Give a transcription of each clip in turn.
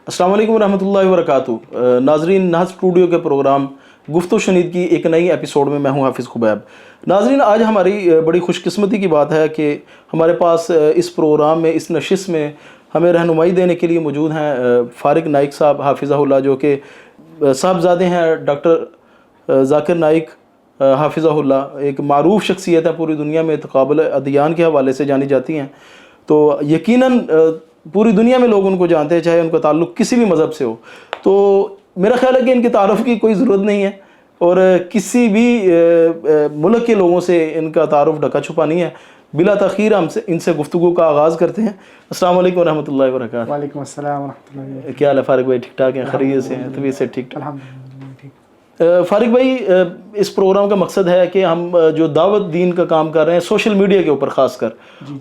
السلام علیکم ورحمۃ اللہ وبرکاتہ. ناظرین، نہض اسٹوڈیو کے پروگرام گفت و شنید کی ایک نئی ایپیسوڈ میں ہوں حافظ خبیب. ناظرین، آج ہماری بڑی خوش قسمتی کی بات ہے کہ ہمارے پاس اس پروگرام میں، اس نشست میں ہمیں رہنمائی دینے کے لیے موجود ہیں فارق نائک صاحب حافظہ اللہ، جو کہ صاحبزادے ہیں ڈاکٹر ذاکر نائک حافظہ اللہ. ایک معروف شخصیت ہے پوری دنیا میں، تقابل ادیان کے حوالے سے جانی جاتی ہیں. تو یقیناً پوری دنیا میں لوگ ان کو جانتے ہیں، چاہے ان کا تعلق کسی بھی مذہب سے ہو. تو میرا خیال ہے کہ ان کے تعارف کی کوئی ضرورت نہیں ہے، اور کسی بھی ملک کے لوگوں سے ان کا تعارف ڈھکا چھپا نہیں ہے. بلا تاخیر ہم ان سے گفتگو کا آغاز کرتے ہیں. السلام علیکم ورحمۃ اللہ وبرکاتہ. وعلیکم السلام ورحمۃ اللہ. کیا حال ہے فارق بھائی؟ ٹھیک ٹھاک ہیں؟ خیریت سے ہیں؟ طبیعت سے ٹھیک ٹھاک؟ الحمدللہ ٹھیک. فارق بھائی، اس پروگرام کا مقصد ہے کہ ہم جو دعوت دین کا کام کر رہے ہیں سوشل میڈیا کے اوپر خاص کر،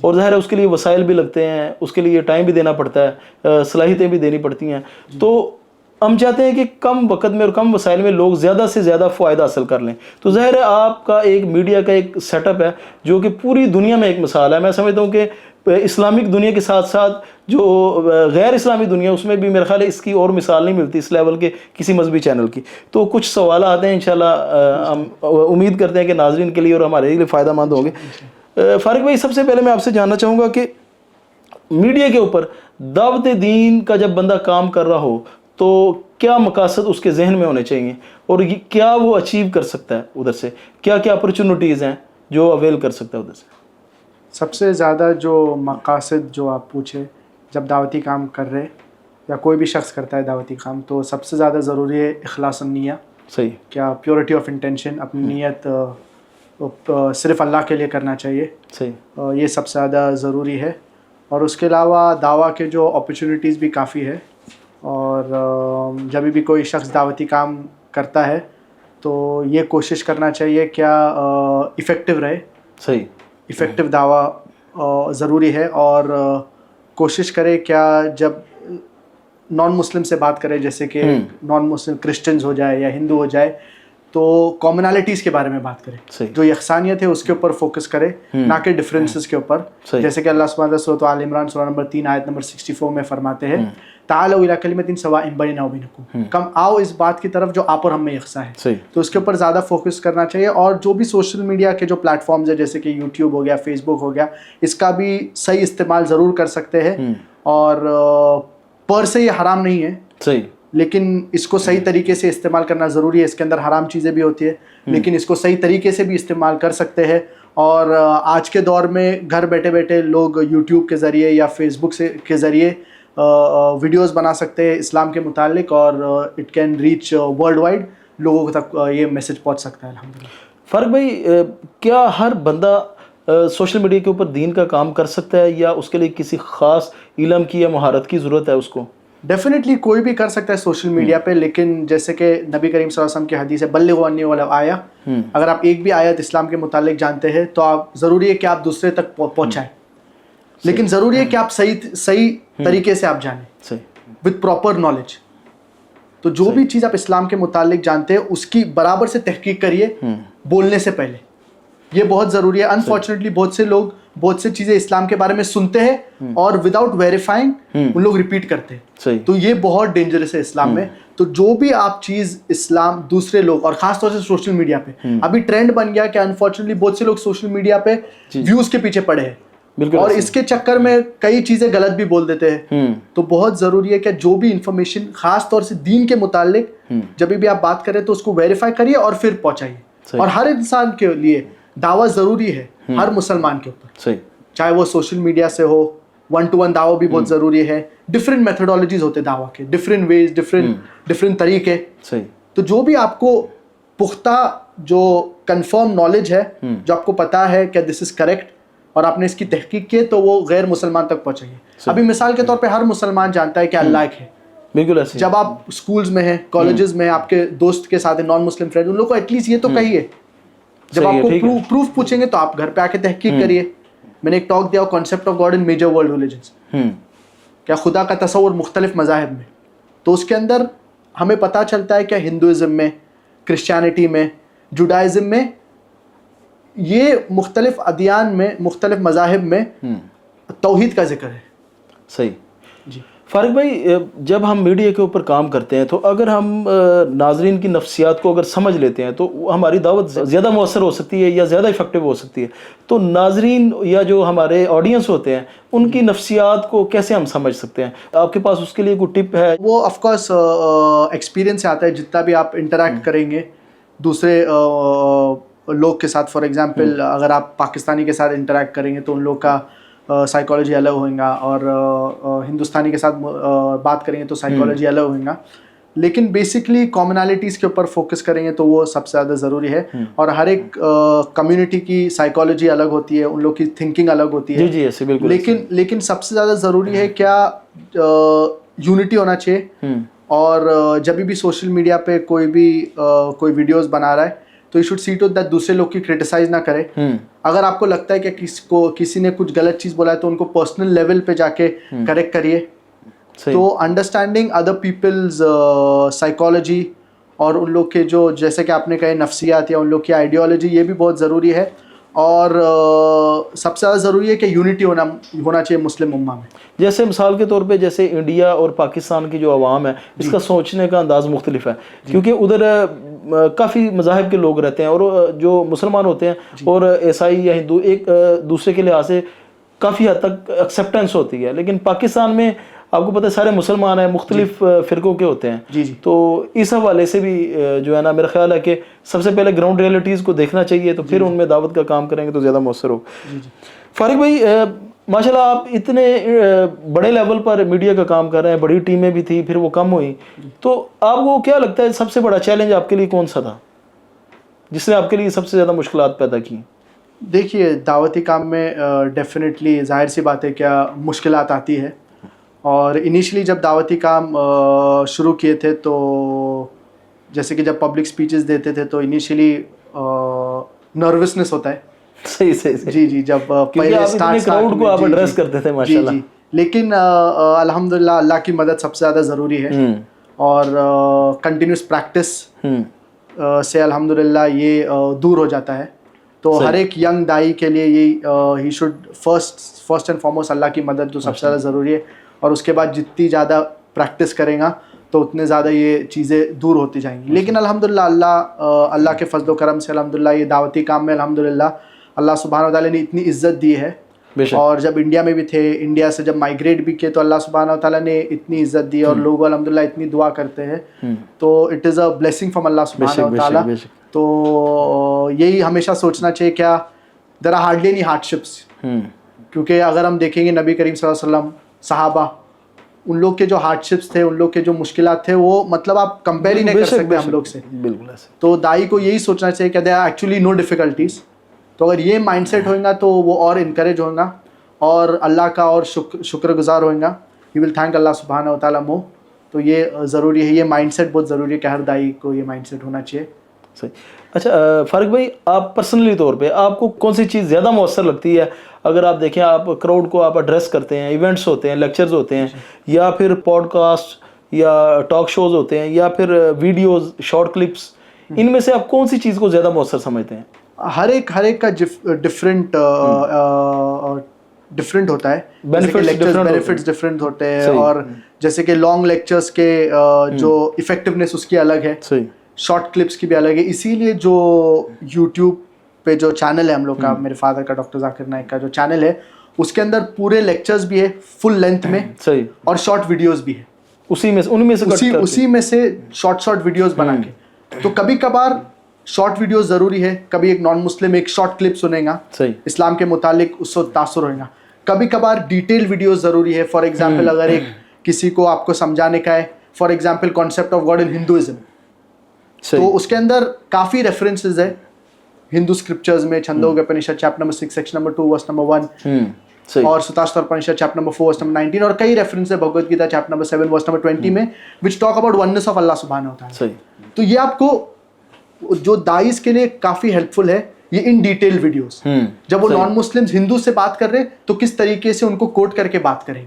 اور ظاہر ہے اس کے لیے وسائل بھی لگتے ہیں، اس کے لیے ٹائم بھی دینا پڑتا ہے، صلاحیتیں بھی دینی پڑتی ہیں. تو ہم چاہتے ہیں کہ کم وقت میں اور کم وسائل میں لوگ زیادہ سے زیادہ فائدہ حاصل کر لیں. تو ظاہر ہے آپ کا ایک میڈیا کا ایک سیٹ اپ ہے جو کہ پوری دنیا میں ایک مثال ہے. میں سمجھتا ہوں کہ اسلامک دنیا کے ساتھ ساتھ جو غیر اسلامی دنیا، اس میں بھی میرا خیال ہے اس کی اور مثال نہیں ملتی اس لیول کے کسی مذہبی چینل کی. تو کچھ سوالات ہیں، انشاءاللہ ہم امید کرتے ہیں کہ ناظرین کے لیے اور ہمارے لیے فائدہ مند ہوں گے. فارق بھائی، سب سے پہلے میں آپ سے جاننا چاہوں گا کہ میڈیا کے اوپر دعوت دین کا جب بندہ کام کر رہا ہو تو کیا مقاصد اس کے ذہن میں ہونے چاہیے، اور کیا وہ اچیو کر سکتا ہے ادھر سے؟ کیا کیا اپرچونٹیز ہیں جو اویل کر سکتا ہے ادھر سے؟ سب سے زیادہ جو مقاصد جو آپ پوچھے، جب دعوتی کام کر رہے یا کوئی بھی شخص کرتا ہے دعوتی کام، تو سب سے زیادہ ضروری ہے اخلاص النیہ. صحیح. کیا پیورٹی آف انٹینشن، اپنی نیت صرف اللہ کے لیے کرنا چاہیے. صحیح. یہ سب سے زیادہ ضروری ہے. اور اس کے علاوہ دعویٰ کے جو اپرچونیٹیز بھی کافی ہے، اور جب بھی کوئی شخص دعوتی کام کرتا ہے تو یہ کوشش کرنا چاہیے کیا افیکٹو رہے. صحیح. افیکٹو دعویٰ ضروری ہے. اور کوشش کرے کیا جب نان مسلم سے بات کرے، جیسے کہ نان مسلم کرسچنز ہو جائے یا ہندو ہو جائے، تو کامنالٹیز کے بارے میں بات کرے. جو یکسانیت ہے اس کے اوپر فوکس کرے، نہ کہ ڈفرینسز کے اوپر. جیسے کہ اللہ سبحانہ وتعالیٰ سورۃ آل عمران سورہ نمبر 3 آیت نمبر 64 میں فرماتے ہیں، تعالوا الی کلمۃ سواء بیننا وبینکم، کم آؤ اس بات کی طرف جو آپ اور ہم میں یکساں ہے. تو اس کے اوپر زیادہ فوکس کرنا چاہیے. اور جو بھی سوشل میڈیا کے جو پلیٹ فارمز ہیں، جیسے کہ یوٹیوب ہو گیا، فیس بک ہو گیا، اس کا بھی صحیح استعمال ضرور کر سکتے ہیں. اور پر سے یہ حرام نہیں ہے، صحیح، لیکن اس کو صحیح طریقے سے استعمال کرنا ضروری ہے. اس کے اندر حرام چیزیں بھی ہوتی ہے، لیکن اس کو صحیح طریقے سے بھی استعمال کر سکتے ہیں. اور آج کے دور میں گھر بیٹھے بیٹھے لوگ یوٹیوب کے ذریعے یا فیس بک کے ذریعے ویڈیوز بنا سکتے ہیں اسلام کے متعلق، اور it can reach worldwide. لوگوں تک یہ میسج پہنچ سکتا ہے الحمدللہ. فرق بھائی، کیا ہر بندہ سوشل میڈیا کے اوپر دین کا کام کر سکتا ہے، یا اس کے لیے کسی خاص علم کی یا مہارت کی ضرورت ہے اس کو؟ ڈیفینیٹلی کوئی بھی کر سکتا ہے سوشل میڈیا پہ، لیکن جیسے کہ نبی کریم صلی اللہ علیہ وسلم کی حدیث ہے، بلغوا عنی ولو آیہ. اگر آپ ایک بھی آیت اسلام کے متعلق جانتے ہیں تو آپ ضروری ہے کہ آپ دوسرے تک پہنچائیں، لیکن ضروری ہے کہ آپ صحیح طریقے سے آپ جانیں وتھ پراپر نالج. تو جو بھی چیز آپ اسلام کے متعلق جانتے ہیں اس کی برابر سے تحقیق کریے بولنے سے پہلے. یہ بہت ضروری ہے. انفارچونیٹلی بہت سے لوگ بہت سے چیزیں اسلام کے بارے میں سنتے ہیں اور وداؤٹ ویریفائنگ ان لوگ ریپیٹ کرتے ہیں. تو یہ بہت ڈینجرس ہے اسلام میں. تو جو بھی آپ چیز اسلام دوسرے لوگ، اور خاص طور سے سوشل میڈیا پہ ابھی ٹرینڈ بن گیا کہ انفارچونیٹلی بہت سے لوگ سوشل میڈیا پہ ویوز کے پیچھے پڑے ہیں، اور اس کے چکر میں کئی چیزیں غلط بھی بول دیتے ہیں. تو بہت ضروری ہے کہ جو بھی انفارمیشن خاص طور سے دین کے متعلق جب بھی آپ بات کریں تو اس کو ویریفائی کریے اور پھر پہنچائیے. اور ہر انسان کے لیے دعویٰ ضروری ہے، ہر مسلمان کے اوپر، چاہے وہ سوشل میڈیا سے ہو. 1-to-1 دعویٰ بھی بہت ضروری ہے. ڈفرینٹ میتھڈالوجیز ہوتے دعویٰ کے، ڈفرینٹ ویز، ڈفرینٹ طریقے. تو جو بھی آپ کو پختہ جو کنفرم نالج ہے، جو آپ کو پتا ہے کہ دس از کریکٹ، اور آپ نے اس کی تحقیق کی، تو وہ غیر مسلمان تک پہنچائیے. ابھی مثال کے طور پہ ہر مسلمان جانتا ہے کہ اللہ ایک ہے. بالکل ایسے جب آپ اسکولز میں ہیں، کالجز میں، آپ کے دوست کے ساتھ نان مسلم فرینڈ، ان لوگوں کو ایٹ لیسٹ یہ تو کہیے. جب آپ کو پروف پوچھیں گے تو آپ گھر پہ آ کے تحقیق کریے. میں نے ایک ٹاک دیا concept of God in major world religions, کیا خدا کا تصور مختلف مذاہب میں. تو اس کے اندر ہمیں پتہ چلتا ہے کہ ہندوازم میں، کرسچینٹی میں، جوڈائزم میں، یہ مختلف ادیان میں، مختلف مذاہب میں توحید کا ذکر ہے. صحیح. جی فارغ بھائی جب ہم میڈیا کے اوپر کام کرتے ہیں تو اگر ہم ناظرین کی نفسیات کو اگر سمجھ لیتے ہیں تو ہماری دعوت زیادہ مؤثر ہو سکتی ہے یا زیادہ افیکٹو ہو سکتی ہے. تو ناظرین یا جو ہمارے آڈینس ہوتے ہیں ان کی نفسیات کو کیسے ہم سمجھ سکتے ہیں؟ آپ کے پاس اس کے لیے کوئی ٹپ ہے؟ وہ آف کورس ایکسپیرینس سے آتا ہے. جتنا بھی آپ انٹریکٹ کریں گے دوسرے لوگ کے ساتھ، فار ایگزامپل اگر آپ پاکستانی کے ساتھ انٹریکٹ کریں گے تو ان لوگ کا سائیکالوجی الگ ہوگا، اور ہندوستانی کے ساتھ بات کریں گے تو سائیکالوجی الگ ہوگا. لیکن بیسکلی کامنالٹیز کے اوپر فوکس کریں گے تو وہ سب سے زیادہ ضروری ہے. اور ہر ایک کمیونٹی کی سائیکالوجی الگ ہوتی ہے، ان لوگ کی تھنکنگ الگ ہوتی ہے. جی ایسے بالکل. لیکن سب سے زیادہ ضروری ہے کیا یونٹی ہونا چاہیے. اور جب بھی سوشل میڈیا پہ کوئی ویڈیوز بنا رہا ہے تو you should see to that دوسرے لوگ کی کرٹیسائز نہ کرے. اگر آپ کو لگتا ہے کہ کسی نے کچھ غلط چیز بولا ہے تو ان کو پرسنل لیول پہ جا کے کریکٹ کریے. تو انڈرسٹینڈنگ ادر پیپلز سائیکالوجی اور ان لوگ کے جو جیسے کہ آپ نے کہے نفسیات یا ان لوگ کی آئیڈیالوجی، یہ بھی بہت ضروری ہے. اور سب سے زیادہ ضروری ہے کہ یونٹی ہونا چاہیے مسلم امہ میں. جیسے مثال کے طور پہ جیسے انڈیا اور پاکستان کی جو عوام ہے اس کا سوچنے کا انداز مختلف ہے، کیونکہ ادھر کافی مذاہب کے لوگ رہتے ہیں اور جو مسلمان ہوتے ہیں اور عیسائی یا ہندو ایک دوسرے کے لحاظ سے کافی حد تک ایکسیپٹنس ہوتی ہے. لیکن پاکستان میں آپ کو پتہ ہے سارے مسلمان ہیں، مختلف فرقوں کے ہوتے ہیں. تو اس حوالے سے بھی جو ہے نا میرا خیال ہے کہ سب سے پہلے گراؤنڈ ریئلٹیز کو دیکھنا چاہیے، تو پھر ان میں دعوت کا کام کریں گے تو زیادہ مؤثر ہو. فارغ بھائی ماشاءاللہ آپ اتنے بڑے لیول پر میڈیا کا کام کر رہے ہیں، بڑی ٹیمیں بھی تھیں پھر وہ کم ہوئی، تو آپ کو کیا لگتا ہے سب سے بڑا چیلنج آپ کے لیے کون سا تھا جس نے آپ کے لیے سب سے زیادہ مشکلات پیدا کی؟ دیکھیے دعوتی کام میں ڈیفینیٹلی ظاہر سی بات ہے کیا مشکلات آتی ہے. اور انیشلی جب دعوتی کام شروع کیے تھے تو جیسے کہ جب پبلک سپیچز دیتے تھے تو انیشلی نروسنس ہوتا ہے. صحیح. جی جب پہلے کراؤڈ کو آپ ایڈریس کرتے تھے ماشاءاللہ. لیکن الحمدللہ اللہ کی مدد سب سے زیادہ ضروری ہے، اور کنٹینیوس پریکٹس سے الحمدللہ یہ دور ہو جاتا ہے. تو ہر ایک ینگ دائی کے لیے ہی شوڈ فرسٹ اینڈ فارموسٹ اللہ کی مدد جو سب سے زیادہ ضروری ہے، اور اس کے بعد جتنی زیادہ پریکٹس کریں گا تو اتنے زیادہ یہ چیزیں دور ہوتی جائیں گی. لیکن الحمدللہ اللہ کے فضل و کرم سے الحمدللہ یہ دعوتی کام میں الحمدللہ اللہ سبحانہ و تعالیٰ نے اتنی عزت دی ہے. اور جب انڈیا میں بھی تھے، انڈیا سے جب مائگریٹ بھی کیے تو اللہ سبحانہ و تعالیٰ نے اتنی عزت دی اور لوگ الحمدللہ اتنی دعا کرتے ہیں. تو it is a blessing from Allah سبحانہ و تعالیٰ. تو یہی ہمیشہ سوچنا چاہیے کیا there are hardly any hardships, کیونکہ اگر ہم دیکھیں گے نبی کریم صلی اللہ علیہ وسلم، صحابہ، ان لوگ کے جو ہارڈشپس تھے، ان لوگ کے جو مشکلات تھے، وہ مطلب آپ کمپیئر ہی نہیں کر سکتے ہم لوگ سے. تو دائی کو یہی سوچنا چاہیے کہ there are actually no difficulties. تو اگر یہ مائنڈ سیٹ ہوئے گا تو وہ اور انکریج ہوئے گا اور اللہ کا اور شکر گزار ہوئے گا. یو ول تھینک اللہ سبحانہ و تعالیٰ مو. تو یہ ضروری ہے، یہ مائنڈ سیٹ بہت ضروری ہے کہ ہر دائی کو یہ مائنڈ سیٹ ہونا چاہیے. صحیح. اچھا فارغ بھائی آپ پرسنلی طور پہ آپ کو کون سی چیز زیادہ مؤثر لگتی ہے؟ اگر آپ دیکھیں آپ کراؤڈ کو آپ ایڈریس کرتے ہیں، ایونٹس ہوتے ہیں، لیکچرز ہوتے ہیں، یا پھر پوڈ کاسٹ یا ٹاک شوز ہوتے ہیں، یا پھر ویڈیوز، شارٹ کلپس، ان میں سے آپ کون سی چیز کو زیادہ مؤثر سمجھتے ہیں؟ ہر ایک کا ڈفرینٹ ہوتا ہے. بینیفٹس ڈفرینٹ ہوتے ہیں. اور جیسے کہ لانگ لیکچرس کے جو افیکٹونیس اس کی الگ ہے، شارٹ کلپس کی بھی الگ ہے. اسی لیے جو یوٹیوب پہ جو چینل ہے ہم لوگ کا، میرے فادر کا ڈاکٹر ذاکر نائک کا جو چینل ہے، اس کے اندر پورے لیکچرز بھی ہے فل لینتھ میں، اور شارٹ ویڈیوز بھی ہے اسی میں سے شارٹ ویڈیوز بنا کے. تو کبھی کبھار شارٹ ویڈیوز ضروری ہے. کبھی ایک نان مسلم ایک شارٹ کلپ سنے گا اسلام کے متعلق، اس سے تاثر ہوئے گا. کبھی کبھار ڈیٹیل ویڈیوز ضروری ہے. فار ایگزامپل اگر ایک کسی کو آپ کو سمجھانے کا ہے، for example concept of God in Hinduism, تو اس کے اندر کافی ریفرنسز ہے ہندو اسکرپچرز میں. Chandogya Upanishad chapter number 6 section number 2 verse number 1، اور Shvetashvatara Upanishad chapter number 4 verse number 19، اور کئی ریفرنس ہے Bhagavad Gita chapter number 7 verse number 20 میں، which talk about oneness of Allah سبحانہ و تعالیٰ. تو یہ آپ کو جو دائز کے لیے کافی ہیلپ فل ہے یہ ان ڈیٹیل ویڈیوز. جب وہ نان مسلمز ہندو سے بات کر رہے ہیں تو کس طریقے سے ان کو کوٹ کر کے بات کریں.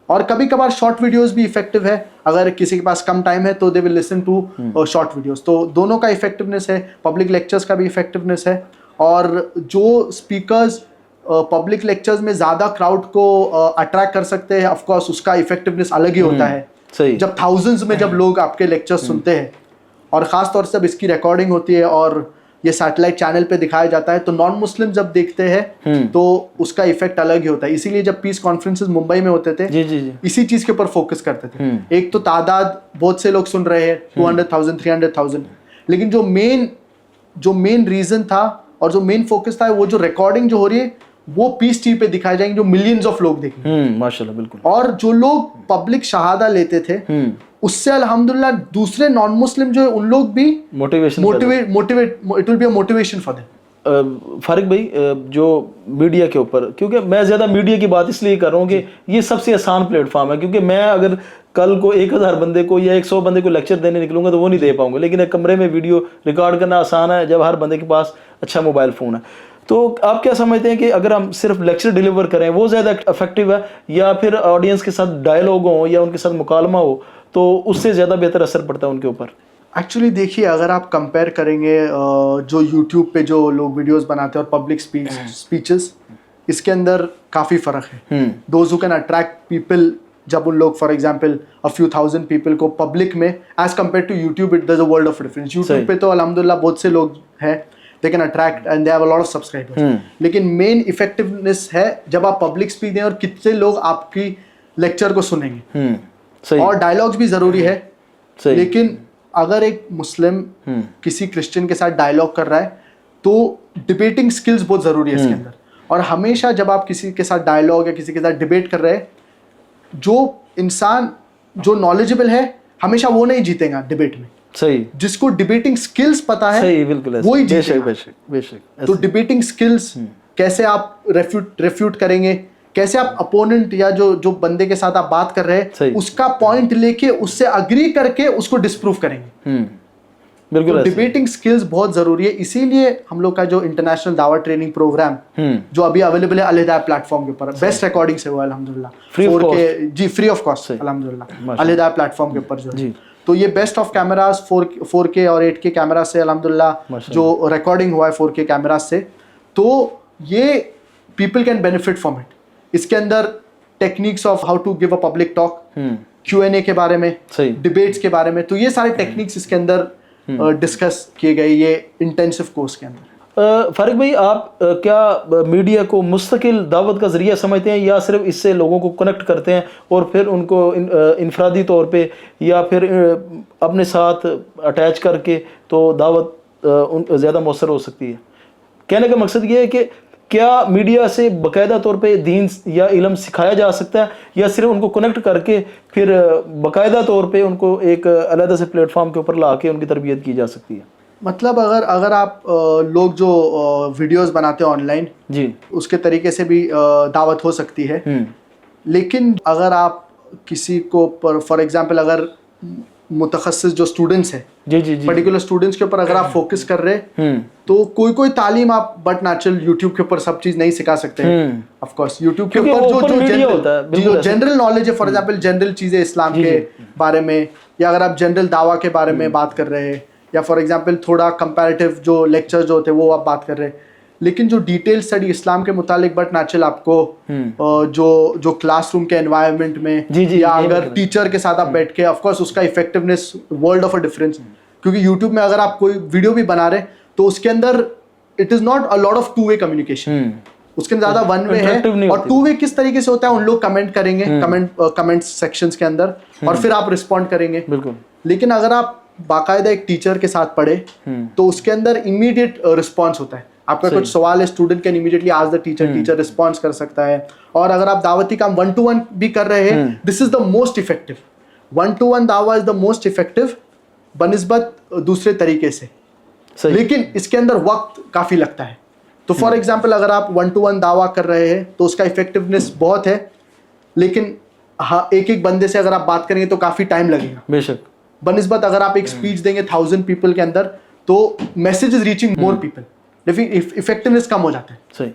اور کبھی کبھار شارٹ ویڈیوز بھی افیکٹو ہے. اگر کسی کے پاس کم ٹائم ہے تو دے ول لسن ٹو شارٹ ویڈیوز. تو دونوں کا افیکٹونیس ہے. پبلک لیکچرز کا بھی افیکٹونیس ہے. اور جو اسپیکرز پبلک لیکچرز میں زیادہ کراؤڈ کو اٹریکٹ کر سکتے ہیں. آف کورس اس کا افیکٹونیس الگ ہی ہوتا ہے صحیح. جب تھاؤزنڈز میں جب لوگ آپ کے لیکچر سنتے ہیں, اور خاص طور سے جب اس کی ریکارڈنگ ہوتی ہے اور یہ سیٹلائٹ چینل پہ دکھایا جاتا ہے, تو نان مسلم جب دیکھتے ہیں تو اس کا ایفیکٹ الگ ہی ہوتا ہے. اسی لیے جب پیس کانفرنسز ممبئی میں ہوتے تھے اسی چیز کے اوپر فوکس کرتے تھے. ایک تو تعداد بہت سے لوگ سن رہے ہیں 200,000 300,000, لیکن جو مین ریزن تھا اور جو مین فوکس تھا وہ جو ریکارڈنگ جو ہو رہی ہے وہ پیس ٹی وی پہ دکھائی جائیں گے جو ملینز آف لوگ دیکھیں گے ماشاءاللہ بالکل. اور جو لوگ پبلک شہادہ لیتے تھے اس سے الحمدللہ دوسرے نان مسلم جو ان لوگ بھی motivation it will be a motivation for them. Farooq بھائی جو میڈیا کے اوپر, کیونکہ میں زیادہ میڈیا کی بات اس لیے کر رہا ہوں کہ یہ سب سے آسان پلیٹ فارم ہے, کیونکہ میں اگر کل کو 1000 بندے کو یا 100 بندے کو لیکچر دینے نکلوں گا تو وہ نہیں دے پاؤں گا, لیکن ایک کمرے میں ویڈیو ریکارڈ کرنا آسان ہے جب ہر بندے کے پاس اچھا موبائل فون ہے. تو آپ کیا سمجھتے ہیں کہ اگر ہم صرف لیکچر ڈیلیور کریں وہ زیادہ افیکٹو ہے, یا پھر آڈینس کے ساتھ ڈائلاگ ہو یا ان کے ساتھ مکالمہ ہو تو اس سے زیادہ بہتر اثر پڑتا ہے ان کے اوپر؟ ایکچولی دیکھیے, اگر آپ کمپیئر کریں گے جو یوٹیوب پہ جو لوگ ویڈیوز بناتے ہیں اور پبلک اسپیچز, اس کے اندر کافی فرق ہے. Those who can attract people, جب ان لوگ for example a few thousand people کو پبلک میں as compared to YouTube it there's a world of difference. YouTube پہ تو الحمدللہ بہت سے لوگ ہیں, they can attract and they have a lot of subscribers. لیکن مین افیکٹونیس ہے جب آپ پبلک اسپیچ دیں اور کتنے لوگ آپ کی لیکچر کو سنیں گے. اور ڈائلاگس بھی ضروری ہے, لیکن اگر ایک مسلم کسی کرسچن کے ساتھ ڈائلاگ کر رہا ہے تو ڈبیٹنگ سکلز بہت ضروری ہے اس کے اندر. اور ہمیشہ جب آپ کسی کے ساتھ ڈائلاگ یا کسی کے ساتھ ڈبیٹ کر رہے ہیں, جو انسان جو نالجبل ہے ہمیشہ وہ نہیں جیتے گا ڈبیٹ میں. صحیح. جس کو ڈبیٹنگ سکلز پتہ ہے وہی جیتے گا. تو ڈبیٹنگ سکلز کیسے آپ ریفیوٹ کریں گے, کیسے آپ اپوننٹ یا جو بندے کے ساتھ آپ بات کر رہے ہیں اس کا پوائنٹ لے کے اس سے اگری کر کے اس کو ڈسپروف کریں گے. بالکل ڈبیٹنگ سکلز بہت ضروری ہے. اسی لیے ہم لوگ کا جو انٹرنیشنل دعوت ٹریننگ پروگرام جو ابھی اویلیبل ہے علیحدہ پلیٹ فارم کے اوپر, بیسٹ ریکارڈنگ سے ہوا ہے الحمدللہ, 4K G free of cost الحمدللہ علیحدہ پلیٹ فارم کے اوپر جو ہے. تو یہ بیسٹ آف کیمراز 4K اور 8K کیمرا سے الحمدللہ جو ریکارڈنگ ہوا ہے 4K کیمراز سے, تو یہ people can benefit from it. اس کے اندر techniques of how to give a public talk, Q&A کے بارے میں, ڈبیٹس کے بارے میں, تو یہ سارے ٹیکنیکس اس کے اندر ڈسکس کیے گئے یہ انٹینسو کورس کے اندر. فارق بھائی, آپ کیا میڈیا کو مستقل دعوت کا ذریعہ سمجھتے ہیں یا صرف اس سے لوگوں کو کنیکٹ کرتے ہیں اور پھر ان کو انفرادی طور پہ یا پھر اپنے ساتھ اٹیچ کر کے تو دعوت زیادہ مؤثر ہو سکتی ہے؟ کہنے کا مقصد یہ ہے کہ کیا میڈیا سے باقاعدہ طور پہ دین یا علم سکھایا جا سکتا ہے, یا صرف ان کو کنیکٹ کر کے پھر باقاعدہ طور پہ ان کو ایک علیحدہ سے پلیٹ فارم کے اوپر لا کے ان کی تربیت کی جا سکتی ہے؟ مطلب اگر آپ لوگ جو ویڈیوز بناتے ہیں آن لائن جی اس کے طریقے سے بھی دعوت ہو سکتی ہے, لیکن اگر آپ کسی کو فار ایگزامپل اگر متخصص جو اسٹوڈنٹس ہیں پرٹیکولر اسٹوڈنٹس کے اوپر اگر آپ فوکس کر رہے ہیں تو کوئی تعلیم آپ بٹ نیچرل یوٹیوب کے اوپر سب چیز نہیں سکھا سکتے. آف کورس یوٹیوب کے اوپر جو جنرل نالج ہے, فار ایگزامپل جنرل چیزیں اسلام کے بارے میں, یا اگر آپ جنرل دعویٰ کے بارے میں بات کر رہے ہیں, یا فار ایگزامپل تھوڑا کمپیریٹیو جو لیکچر جو ہوتے ہیں وہ آپ بات کر رہے ہیں, لیکن جو ڈیٹیل اسٹڈی اسلام کے متعلق بٹ نیچرل آپ کو جو کلاس روم کے انوائرمنٹ میں یا اگر ٹیچر کے ساتھ آپ بیٹھ کے, آف کورس اس کا effectiveness world of a difference. کیونکہ یوٹیوب میں اگر آپ کوئی ویڈیو بھی بنا رہے تو اس کے اندر it is not a lot of two way communication, اس کے اندر زیادہ ون وے ہے. اور ٹو وے کس طریقے سے ہوتا ہے, ان لوگ کمنٹ کریں گے کمنٹ سیکشنز کے اندر اور پھر آپ رسپونڈ کریں گے. لیکن اگر آپ باقاعدہ ایک ٹیچر کے ساتھ پڑھے تو اس کے اندر امیڈیٹ رسپانس ہوتا ہے. آپ کا کچھ سوال ہے, student can immediately ask the teacher response کر سکتا ہے. اور اگر آپ دعوتی کام 1-to-1 بھی کر رہے ہیں, دس از دا موسٹ افیکٹو. 1-to-1 دعویٰ از دا موسٹ افیکٹو بنسبت دوسرے طریقے سے, لیکن اس کے اندر وقت کافی لگتا ہے. تو فار ایگزامپل اگر آپ 1-to-1 دعویٰ کر رہے ہیں تو اس کا افیکٹونیس بہت ہے, لیکن ایک بندے سے اگر آپ بات کریں گے تو کافی ٹائم لگے گا. بے شک بنسبت اگر آپ ایک اسپیچ دیں گے 1000 پیپل کے اندر تو message is reaching more people, لیکن افیکٹونیس کم ہو جاتا ہے. صحیح.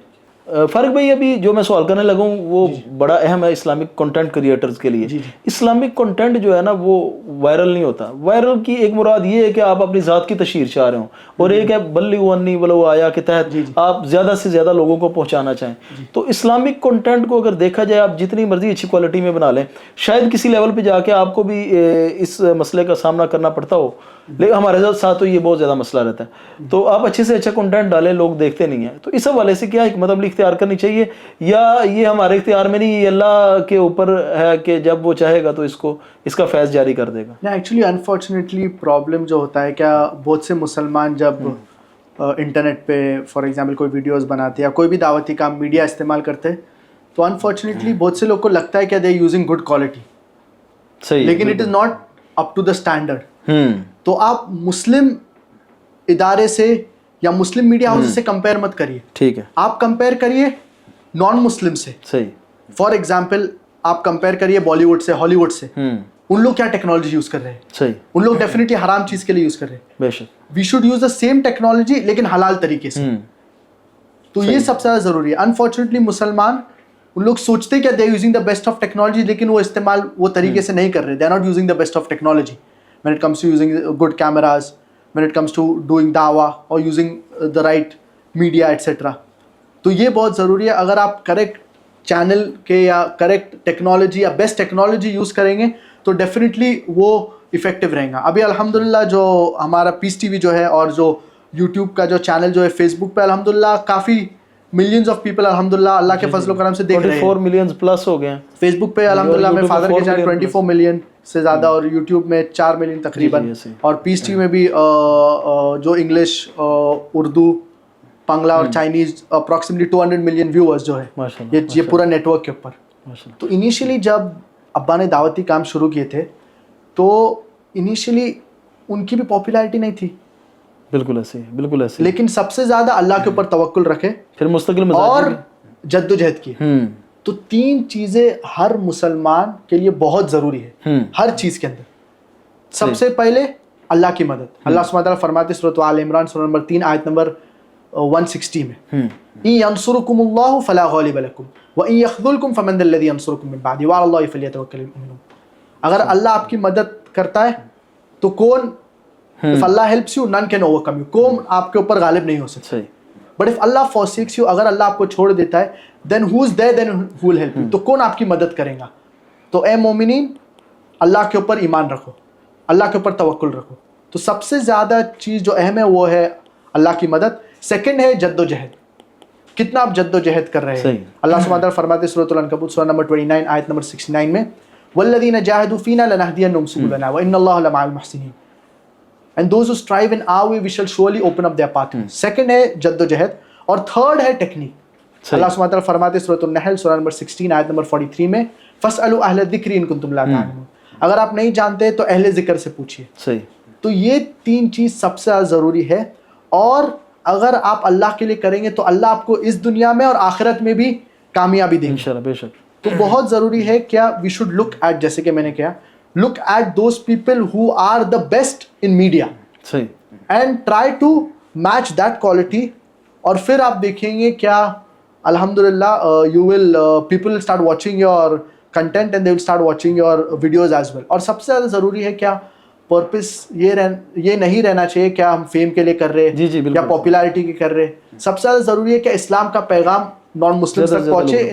فارق بھائی ابھی جو میں سوال کرنے لگا ہوں وہ بڑا اہم ہے اسلامک کنٹینٹ کریٹرز کے لیے. اسلامک کنٹینٹ جو ہے نا وہ وائرل نہیں ہوتا. وائرل کی ایک مراد یہ ہے کہ آپ اپنی ذات کی تشہیر چاہ رہے ہوں, اور ایک ہے بلغوا عنی ولو آیا کے تحت آپ زیادہ سے زیادہ لوگوں کو پہنچانا چاہیں. تو اسلامک کنٹینٹ کو اگر دیکھا جائے آپ جتنی مرضی اچھی کوالٹی میں بنا لیں, شاید کسی لیول پہ جا کے آپ کو بھی اس مسئلے کا سامنا کرنا پڑتا ہو, لیکن ہمارے ساتھ تو یہ بہت زیادہ مسئلہ رہتا ہے. تو آپ اچھے سے اچھا کنٹینٹ ڈالیں, لوگ دیکھتے نہیں ہیں. تو اس حوالے سے کیا حکمت عملی اختیار کرنی چاہیے, یا یہ ہمارے اختیار میں نہیں, یہ اللہ کے اوپر ہے کہ جب وہ چاہے گا تو اس کا فیض جاری کر دے گا؟ ایکچولی انفارچونیٹلی پرابلم جو ہوتا ہے کیا بہت سے مسلمان جب انٹرنیٹ پہ فار ایگزامپل کوئی ویڈیوز بناتے یا کوئی بھی دعوتی کام میڈیا استعمال کرتے, تو انفارچونیٹلی بہت سے لوگ کو لگتا ہے کہ دے یوزنگ گڈ کوالٹی, صحیح, لیکن it is not up to the standard. تو آپ مسلم ادارے سے یا مسلم میڈیا ہاؤس سے کمپیئر مت کریے, ٹھیک ہے, آپ کمپیئر کریے نان مسلم سے. صحیح, فار ایگزامپل آپ کمپیئر کریے بالی ووڈ سے, ہالی ووڈ سے. ان لوگ کیا ٹیکنالوجی یوز کر رہے ہیں, صحیح, ان لوگ ڈیفینیٹلی حرام چیز کے لیے یوز کر رہے ہیں. بے شک, we should use the same technology لیکن حلال طریقے سے. تو یہ سب سے زیادہ ضروری ہے. انفارچونیٹلی مسلمان ان لوگ سوچتے کہ they are using the best of technology, لیکن وہ استعمال وہ طریقے سے نہیں کر رہے. They are not using the best of technology when it comes to using good cameras, when it comes to doing dawah or using the right media etc. تو یہ بہت ضروری ہے. اگر آپ کریکٹ چینل کے یا کریکٹ ٹیکنالوجی یا بیسٹ ٹیکنالوجی یوز کریں گے تو ڈیفینیٹلی وہ افیکٹو رہیں گا. ابھی الحمدللہ جو ہمارا پیس ٹی وی جو ہے اور جو یوٹیوب کا جو چینل جو ہے فیس بک پہ الحمدللہ کافی ملینز آف پیپل الحمدللہ اللہ کے فضل و کرم سے دیکھ رہے ہیں. 44 ملین پلس ہو گئے ہیں فیس بک پہ الحمدللہ. میں فادر کے چینل 24 ملین سے زیادہ, اور یوٹیوب میں 4 ملین تقریباً, اور پیس ٹی وی میں بھی جو انگلش, اردو, بنگلہ اور چائنیز اپروکسیمیٹلی 200 ملین ویورز جو ہے یہ پورا نیٹ ورک کے اوپر. تو انیشیلی جب ابا نے دعوتی کام شروع کیے تھے تو انیشیلی ان کی بھی پاپولیرٹی نہیں تھی, بالکل ایسے, بالکل ایسے, لیکن سب سے زیادہ اللہ کے اوپر توکل رکھے, پھر مستقل اور جد و جہد کی. تو 3 چیزیں ہر مسلمان کے لیے بہت ضروری ہے ہر چیز کے اندر. سب سے پہلے اللہ کی مدد. اللہ سبحانہ وتعالیٰ فرماتے سورۃ آل عمران سورہ نمبر 3 آیت نمبر 160 میں, ان ینصرکم اللہ فلا غالب لکم وان یخذلکم فمن ذا الذی ینصرکم من بعدہ وعلی اللہ فلیتوکل المؤمنون. اگر اللہ آپ کی مدد کرتا ہے تو کون, if Allah helps you none can overcome you, کون آپ کے اوپر غالب نہیں ہو سکتا. But if Allah forsakes you, اگر اللہ آپ کو چھوڑ دیتا ہے then who's there, then who will help you, تو کون آپ کی مدد کرے گا. تو اے مومنین اللہ کے اوپر ایمان رکھو, اللہ کے اوپر توکل رکھو. تو سب سے زیادہ چیز جو اہم ہے وہ ہے اللہ کی مدد. سیکنڈ ہے جد و جہد, کتنا آپ جد و جہد کر رہے ہیں. اللہ سبحانہ وتعالیٰ فرماتے ہیں سورۃ العنکبوت سورہ نمبر 29 آیت نمبر 69 میں, والذین جاہدوا فینا لنہدینہم سبلنا وان اللہ لمع المحسنین, and those who strive in our way we shall surely open up their path. Second ہے جد و جہد, اور تھرڈ ہے ٹیکنیک. اللہ سبحانہ وتعالیٰ فرماتے ہیں سورۃ النحل سورہ نمبر 16 آیت نمبر 43 میں, فاسألوا اہل الذکر ان کنتم لا تعلمون, اگر آپ نہیں جانتے تو اہل ذکر سے پوچھیے. صحیح. تو یہ 3 چیز سب سے زیادہ ضروری ہے, اور اگر آپ اللہ کے لیے کریں گے تو اللہ آپ کو اس دنیا میں اور آخرت میں بھی کامیابی دیں گے انشاءاللہ. بے شک. تو بہت ضروری ہے کیا وی شوڈ لک ایٹ, جیسے کہ میں نے کہا, look at those people who are the best in media and try to match that quality. اور پھر آپ دیکھیں گے کیا الحمدللہ you will people will start watching your content and they will start watching your videos as well. اور سب سے زیادہ ضروری ہے کیا پرپس یہ نہیں رہنا چاہیے کیا ہم فیم کے لیے کر رہے یا پاپولیرٹی کے کر رہے. سب سے زیادہ ضروری ہے کہ اسلام کا پیغام نان مسلمس تک پہنچے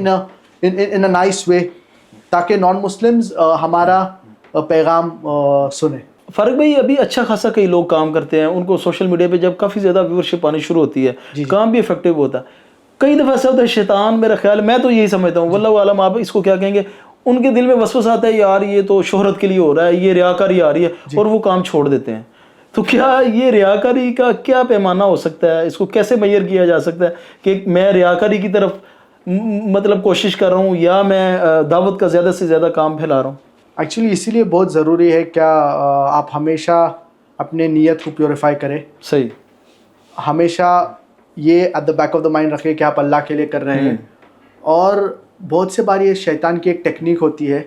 in a nice way, تاکہ نان مسلمز ہمارا پیغام سنیں. فارق بھائی ابھی اچھا خاصا کئی لوگ کام کرتے ہیں, ان کو سوشل میڈیا پہ جب کافی زیادہ ویورشپ آنی شروع ہوتی ہے, کام بھی افیکٹو ہوتا ہے. کئی دفعہ ایسا ہوتا ہے شیطان, میرا خیال میں تو یہی سمجھتا ہوں, واللہ عالم آپ اس کو کیا کہیں گے, ان کے دل میں وسوسہ آتا ہے یار یہ تو شہرت کے لیے ہو رہا ہے, یہ ریاکاری آ رہی ہے, اور وہ کام چھوڑ دیتے ہیں. تو کیا یہ ریاکاری کا کیا پیمانہ ہو سکتا ہے, اس کو کیسے میئر کیا جا سکتا ہے کہ میں ریاکاری کی طرف مطلب کوشش کر رہا ہوں یا میں دعوت کا زیادہ سے زیادہ کام پھیلا رہا ہوں؟ ایکچولی اسی لیے بہت ضروری ہے کیا آپ ہمیشہ اپنے نیت کو پیوریفائی کریں. صحیح. ہمیشہ یہ at the back of the mind رکھیں کہ آپ اللہ کے لیے کر رہے ہیں. اور بہت سے بار یہ شیطان کی ایک ٹیکنیک ہوتی ہے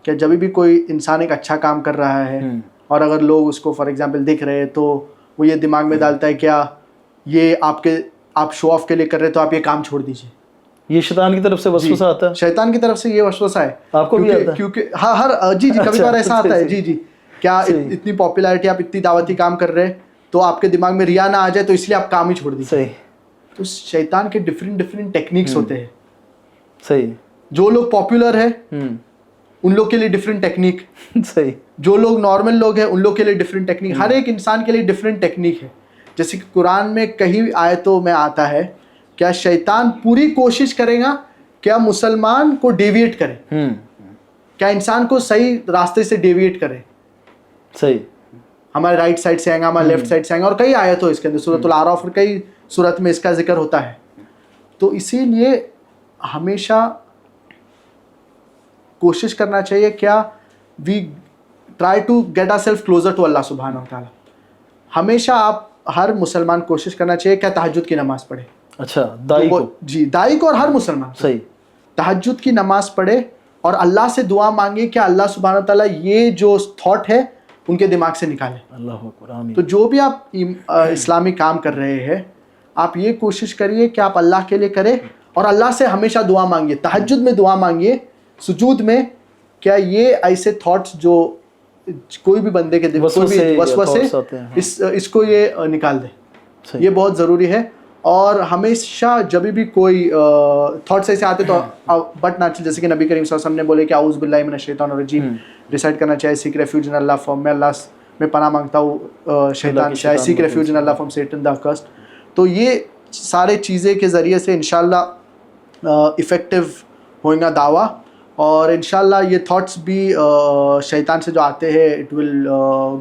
کہ جب بھی کوئی انسان ایک اچھا کام کر رہا ہے اور اگر لوگ اس کو فار ایگزامپل دیکھ رہے ہیں تو وہ یہ دماغ میں ڈالتا ہے کیا یہ آپ شو آف کے لیے کر رہے تو آپ یہ کام چھوڑ دیجیے. یہ شیطان کی طرف سے وسوسہ آتا ہے؟ شیطان کی طرف سے یہ وسوسہ ہے آپ کو بھی آتا ہے؟ کیونکہ ہاں ہر جی کبھی بار ایسا آتا ہے جی کیا اتنی پاپولیرٹی، آپ اتنی دعوتی کام کر رہے ہیں تو آپ کے دماغ میں ریا نہ آ جائے تو اس لیے آپ کام ہی چھوڑ دیجیے. تو شیطان کے ڈفرینٹ ٹیکنیکس ہوتے ہیں. صحیح. جو لوگ پاپولر ہے ان لوگ کے لیے ڈفرینٹ ٹیکنیک. صحیح. جو لوگ نارمل لوگ ہیں ان لوگ کے لیے ڈفرینٹ ٹیکنیک. ہر ایک انسان کے لیے ڈفرینٹ ٹیکنیک ہے. جیسے کہ قرآن میں کئی آیتوں میں آتا ہے کیا شیطان پوری کوشش کرے گا کیا مسلمان کو ڈیویٹ کرے, کیا انسان کو صحیح راستے سے ڈیویٹ کرے. صحیح. ہمارے رائٹ سائڈ سے آئیں گا, ہمارے لیفٹ سائڈ سے آئیں گا, اور کئی آیت ہو اس کے اندر, سورۃ الاعراف اور کئی سورت میں اس کا ذکر ہوتا ہے. تو اسی لیے ہمیشہ کوشش کرنا چاہیے کیا we try to get our self closer to Allah سبحانہ و تعالیٰ. ہمیشہ آپ ہر مسلمان کوشش کرنا چاہیے کیا تہجد کی نماز پڑھے. اچھا, دائی کو؟ جی, دائی کو اور ہر مسلمان. صحیح. تہجد کی نماز پڑھے اور اللہ سے دعا مانگے کہ اللہ سبحانہ و تعالیٰ یہ جو تھاٹ ہے ان کے دماغ سے نکالے. اللہ اکبر, آمین. تو جو بھی آپ اسلامی کام کر رہے ہیں آپ یہ کوشش کریے کہ آپ اللہ کے لیے کریں اور اللہ سے ہمیشہ دعا مانگیے. تہجد میں دعا مانگیے, سجود میں, کیا یہ ایسے تھاٹس جو کوئی بھی بندے کے دل, کوئی بھی وسوسے اس کو یہ نکال دے. یہ بہت ضروری ہے. اور ہمیشہ جب بھی کوئی تھاٹس ایسے آتے تو بٹ نہ, جیسے کہ نبی کریم صلی اللہ علیہ وسلم نے بولے کہ اعوذ باللہ من الشیطان الرجیم ڈیسائڈ کرنا چاہیے, سیک ریفیوج ان اللہ فرام, میں اللہ میں پناہ مانگتا ہوں شیطان سے, seek refuge in Allah from Satan the cursed. تو یہ سارے چیزیں کے ذریعے سے انشاءاللہ افیکٹو ہوئیں گا دعویٰ, اور انشاءاللہ یہ تھاٹس بھی شیطان سے جو آتے ہیں اٹ ول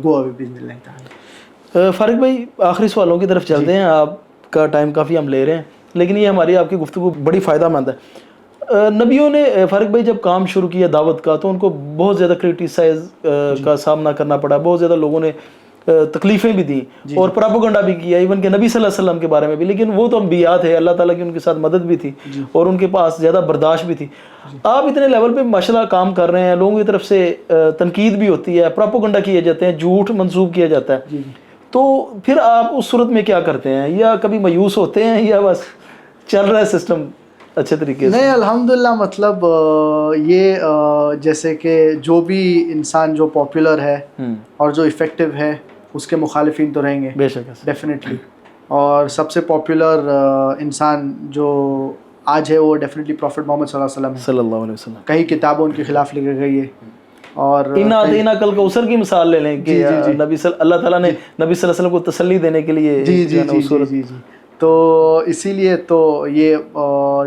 گو اوے باذن اللہ تعالی. فارق بھائی, آخری سوالوں کی طرف چلتے ہیں. آپ کا ٹائم کافی ہم لے رہے ہیں لیکن یہ ہماری آپ کی گفتگو بڑی فائدہ مند ہے. نبیوں نے فارق بھائی جب کام شروع کیا دعوت کا تو ان کو بہت زیادہ کرٹیسائز کا سامنا کرنا پڑا, بہت زیادہ لوگوں نے تکلیفیں بھی دیں اور پراپوگنڈا بھی کیا, ایون کہ نبی صلی اللہ علیہ وسلم کے بارے میں بھی. لیکن وہ تو انبیاء تھے, اللہ تعالیٰ کی ان کے ساتھ مدد بھی تھی اور ان کے پاس زیادہ برداشت بھی تھی. آپ اتنے لیول پہ ماشاءاللہ کام کر رہے ہیں, لوگوں کی طرف سے تنقید بھی ہوتی ہے, پراپوگنڈا کیے جاتے ہیں, جھوٹ منسوب کیا جاتا ہے, تو پھر آپ اس صورت میں کیا کرتے ہیں؟ یا کبھی مایوس ہوتے ہیں یا بس چل رہا ہے سسٹم اچھے طریقے سے؟ نہیں الحمدللہ, مطلب یہ جیسے کہ جو بھی انسان جو پاپولر ہے اور جو افیکٹو ہے اس کے مخالفین تو رہیں گے بے شک ڈیفینیٹلی. اور سب سے پاپولر انسان جو آج ہے وہ ڈیفینیٹلی پروفٹ محمد صلی اللہ علیہ وسلم ہے. کئی کتابوں ان کے خلاف لکھی گئی ہے. اور اینا کل کوثر کی مثال لے لیں کہ اللہ تعالیٰ نے نبی صلی اللہ علیہ وسلم کو تسلی دینے کے لیے جی تو اسی لیے تو یہ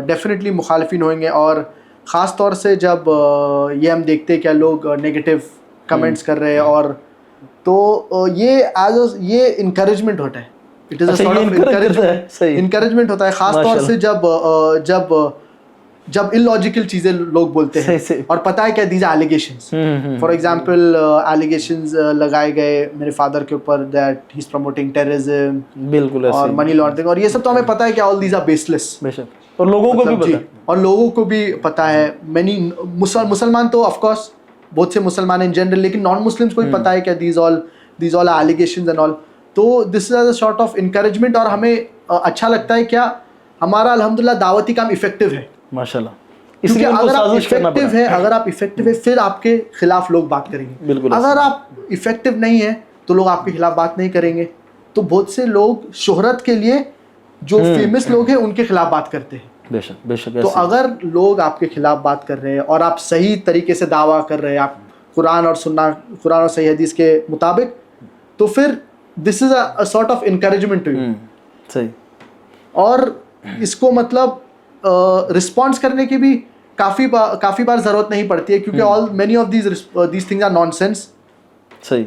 ڈیفینیٹلی مخالفین ہوئیں گے. اور خاص طور سے جب یہ ہم دیکھتے ہیں کیا لوگ نگیٹو کمنٹس کر رہے ہیں, اور تو یہ انکریجمنٹ ہوتا ہے, it is a sort of encouragement ہوتا ہے. خاص طور سے جب illogical چیزیں لوگ بولتے ہیں اور پتہ ہے کیا these are allegations. For example allegations لگائے گئے میرے فادر کے اوپر that he's promoting terrorism بالکل اور money laundering, اور یہ سب تو ہمیں پتہ ہے کہ all these are baseless. اور لوگوں کو بھی پتہ ہے, اور لوگوں کو بھی پتہ ہے. many مسلمان تو of course بہت سے مسلمان ان جنرل, لیکن نان مسلمس کو بھی پتہ ہے کہ these all are allegations and all. تو this is a sort of encouragement, اور ہمیں اچھا لگتا ہے کیا ہمارا الحمدللہ دعوتی کام افیکٹو ہے ماشاءاللہ. کیونکہ اگر آپ افیکٹو ہے پھر آپ کے خلاف لوگ بات کریں گے. اگر آپ افیکٹو نہیں ہیں تو لوگ آپ کے خلاف بات نہیں کریں گے. تو بہت سے لوگ شہرت کے لیے جو فیمس لوگ ہیں ان کے خلاف بات کرتے ہیں. بے شک. تو اگر لوگ آپ کے خلاف بات کر رہے ہیں اور آپ صحیح طریقے سے دعویٰ کر رہے ہیں, آپ قرآن اور صحیح حدیث کے مطابق, تو پھر this is a sort of encouragement to you. صحیح. اور اس کو مطلب رسپانس کرنے کی بھی کافی بار ضرورت نہیں پڑتی ہے, کیونکہ many of these things are nonsense. صحیح.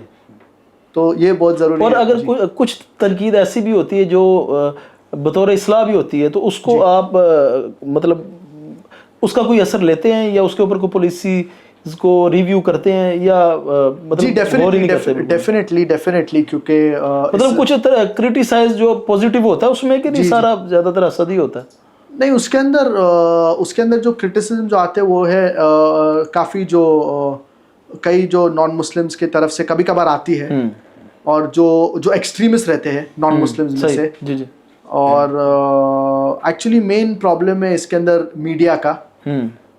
تو یہ بہت ضروری ہے. اور اگر کچھ تنقید ایسی بھی ہوتی ہے جو بطور اصلاح بھی ہوتی ہے, تو اس کو آپ مطلب اس کا کوئی اثر لیتے ہیں یا اس کے اوپر کوئی پالیسی اس کو ریویو کرتے ہیں یا مطلب ڈیفینیٹلی کیونکہ مطلب کچھ کرٹیسائز جو پازیٹیو ہوتا ہے اس میں کہ نہیں سارا زیادہ تر حسد ہی ہوتا ہے؟ نہیں, اس کے اندر جو کرٹیسزم جو آتے ہیں وہ ہے کافی کئی جو نان مسلمس کی طرف سے کبھی کبھار آتی ہے, اور جو ایکسٹریمسٹ رہتے ہیں نان مسلمس میں سے, اور ایکچولی مین پرابلم ہے اس کے اندر میڈیا کا,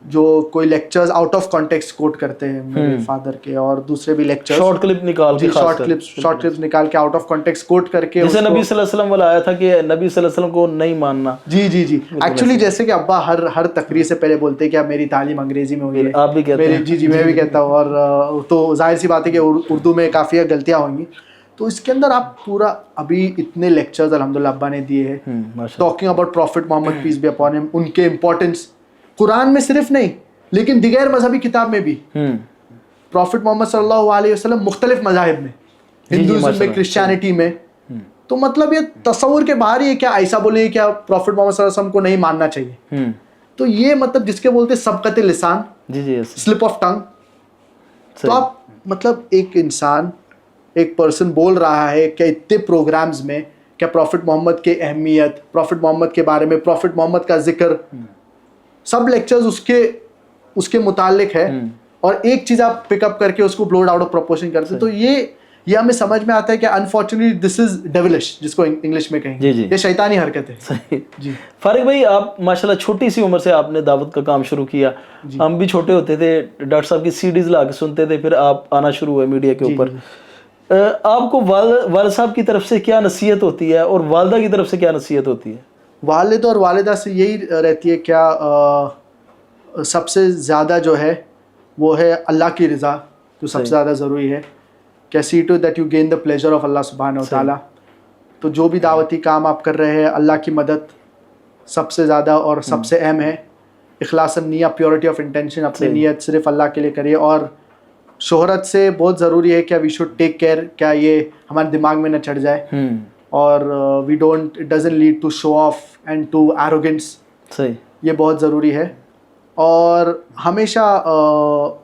جو کوئی لیکچرز آؤٹ آف کانٹیکسٹ کوٹ کرتے ہیں میرے فادر کے, اور دوسرے بھی لیکچرز شارٹ کلپ نکال کے, شارٹ کلپس نکال کے آؤٹ آف کانٹیکسٹ کوٹ کر کے, جیسے نبی صلی اللہ علیہ وسلم والا آیا تھا کہ نبی صلی اللہ علیہ وسلم کو نہیں ماننا. جی ایکچولی جیسے کہ ابا ہر تقریر سے پہلے بولتے ہیں کہ میری تعلیم انگریزی میں ہوئی ہے, آپ بھی کہتے ہیں. جی میں بھی کہتا ہوں, اور تو ظاہر سی بات ہے کہ اردو میں کافی غلطیاں ہوں گی. تو اس کے اندر آپ پورا ابھی اتنے لیکچرز الحمدللہ ابا نے دیے ہیں talking about prophet Muhammad peace be upon him, ان کے امپورٹنس قرآن میں صرف نہیں لیکن دیگر مذہبی کتاب میں بھی. پروفٹ محمد صلی اللہ علیہ وسلم مختلف مذاہب میں, ہندوازم میں, کرسچینٹی میں, تو مطلب یہ تصور کے باہر ہی ہے. کیا ایسا بولے کیا پروفٹ محمد صلی اللہ علیہ وسلم کو نہیں ماننا چاہیے؟ تو یہ مطلب جس کے بولتے سبقت لسان, سلپ آف ٹنگ. تو آپ مطلب ایک انسان, ایک پرسن بول رہا ہے کہ اتنے پروگرامز میں کیا پروفٹ محمد کی اہمیت, پروفٹ محمد کے بارے میں, پروفٹ محمد کا ذکر, سب لیکچرز اس کے متعلق ہے, اور ایک چیز آپ پک اپ کر کے اس کو بلوڈ آؤٹ آف پروپورشن کرتے. تو یہ ہمیں سمجھ میں آتا ہے کہ انفارچونیٹلی دس از ڈیولش, جس کو انگلش میں کہیں یہ شیطانی حرکت ہے. جی فارغ بھائی, آپ ماشاءاللہ چھوٹی سی عمر سے آپ نے دعوت کا کام شروع کیا. ہم بھی چھوٹے ہوتے تھے, ڈاکٹر صاحب کی CDs لا کے سنتے تھے, پھر آپ آنا شروع ہوئے میڈیا کے اوپر. آپ کو والد صاحب کی طرف سے کیا نصیحت ہوتی ہے اور والدہ کی طرف سے کیا نصیحت ہوتی ہے؟ والد اور والدہ سے یہی رہتی ہے, کیا سب سے زیادہ جو ہے وہ ہے اللہ کی رضا, جو سب سے زیادہ ضروری ہے. کیا see to that you gain the pleasure of Allah سبحانہ و تعالیٰ. تو جو بھی دعوتی کام آپ کر رہے ہیں, اللہ کی مدد سب سے زیادہ اور سب سے اہم ہے. اخلاص النیہ, پیورٹی آف انٹینشن, اپنی نیت صرف اللہ کے لیے کریے. اور شہرت سے بہت ضروری ہے کیا وی شوڈ ٹیک کیئر, کیا یہ ہمارے دماغ میں نہ چڑھ جائے, اور we don't, it doesn't lead to show off and to arrogance. یہ بہت ضروری ہے. اور ہمیشہ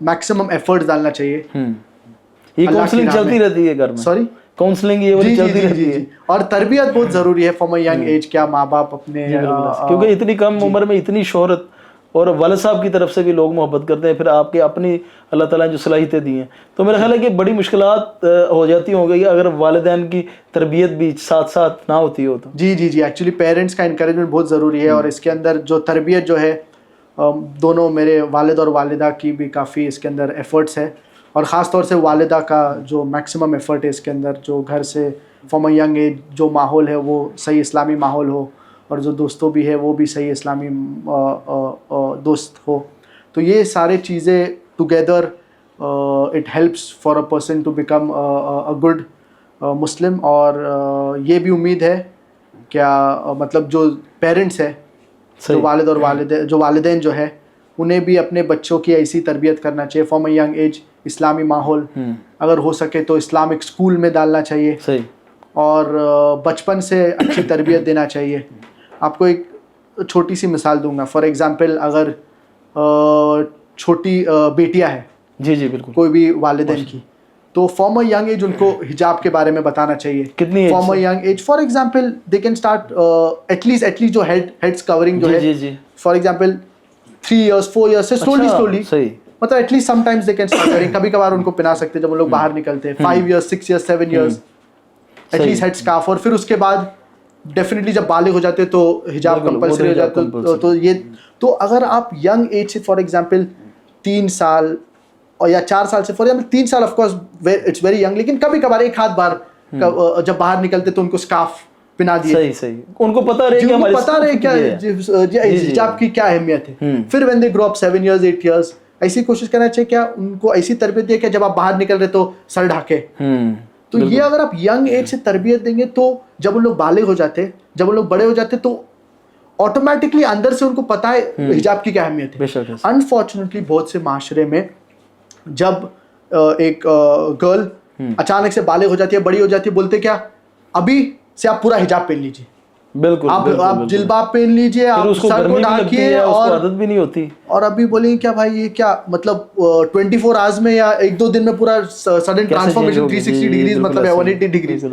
میکسیمم ایفرٹس ڈالنا چاہیے. یہ کاؤنسلنگ چلتی رہتی ہے گھر میں, سوری کاؤنسلنگ یہ والی چلتی رہتی ہے. اور تربیت بہت ضروری ہے فرام اے ینگ ایج. کیا ماں باپ اپنے, کیونکہ اتنی کم عمر میں اتنی شہرت, اور والد صاحب کی طرف سے بھی لوگ محبت کرتے ہیں, پھر آپ کے اپنی اللہ تعالیٰ نے جو صلاحیتیں دی ہیں, تو میرا خیال ہے کہ بڑی مشکلات ہو جاتی ہوں گی اگر والدین کی تربیت بھی ساتھ ساتھ نہ ہوتی ہو تو. جی ایکچولی پیرنٹس کا انکریجمنٹ بہت ضروری ہے. اور اس کے اندر جو تربیت جو ہے, دونوں میرے والد اور والدہ کی بھی کافی اس کے اندر ایفرٹس ہے, اور خاص طور سے والدہ کا جو میکسیمم ایفرٹ ہے اس کے اندر, جو گھر سے فرام اے ینگ ایج جو ماحول ہے وہ صحیح اسلامی ماحول ہو, اور جو دوستوں بھی ہے وہ بھی صحیح اسلامی دوست ہو. تو یہ سارے چیزیں together it helps for a person to become a good Muslim. اور یہ بھی امید ہے کیا مطلب جو پیرنٹس ہے, جو والد اور جو والدین جو ہے, انہیں بھی اپنے بچوں کی ایسی تربیت کرنا چاہیے فرام اے ینگ ایج. اسلامی ماحول, اگر ہو سکے تو اسلامک اسکول میں ڈالنا چاہیے, اور بچپن سے اچھی تربیت دینا چاہیے. آپ کو ایک چھوٹی سی مثال دوں گا. فار ایگزامپل, اگر چھوٹی بیٹیاں ہیں, جی بالکل, کوئی بھی والدین کی, تو فرام اے ینگ ایج ان کو حجاب کے بارے میں بتانا چاہیے. کتنی from a young age, for example they can start at least جو ہیڈس کورنگ جو ہے, فار ایگزامپل 3 years 4 years سے سلولی مطلب at least sometimes they can start کریں. کبھی کبھار ان کو پہنا سکتے جب وہ لوگ باہر نکلتے ہیں, 5 years 6 years 7 years at least headscarf. اور پھر اس کے بعد ڈیفینیٹلی جب بالغ ہو جاتے تو حجاب کمپلسری ہو جاتا. تو یہ تو اگر آپ ینگ ایج سے فار ایگزامپل 3 سال اور یا 4 سال سے, فار ایگزامپل 3 سال of course it's very young, لیکن کبھی کبھار ایک ہاتھ بار جب باہر نکلتے تو ان کو اسکارف پہنا دیے. صحیح, ان کو پتہ رہے کیا حجاب کی کیا اہمیت ہے. پھر when they grow up 7 years 8 years ایسی کوشش کرنا چاہیے کیا ان کو ایسی تربیت دے کہ جب آپ باہر نکل رہے تو سر ڈھاکے. تو یہ اگر آپ ینگ ایج سے تربیت دیں گے تو جب ان لوگ بالغ ہو جاتے, جب ان لوگ بڑے ہو جاتے, تو آٹومیٹکلی اندر سے ان کو پتہ ہے حجاب کی کیا اہمیت ہے. انفارچونیٹلی بہت سے معاشرے میں جب ایک گرل اچانک سے بالغ ہو جاتی ہے, بڑی ہو جاتی ہے, بولتے کیا ابھی سے آپ پورا حجاب پہن لیجیے, بالکل آپ جلباب پہن لیجیے, آپ سر کو ڈھاکیے, اور عادت بھی نہیں ہوتی. اور ابھی بولیں کیا بھائی یہ کیا مطلب 24 hours میں یا 1-2 دن میں پورا سڈن ٹرانسفارمیشن 360 ڈگریز مطلب 180 ڈگریز.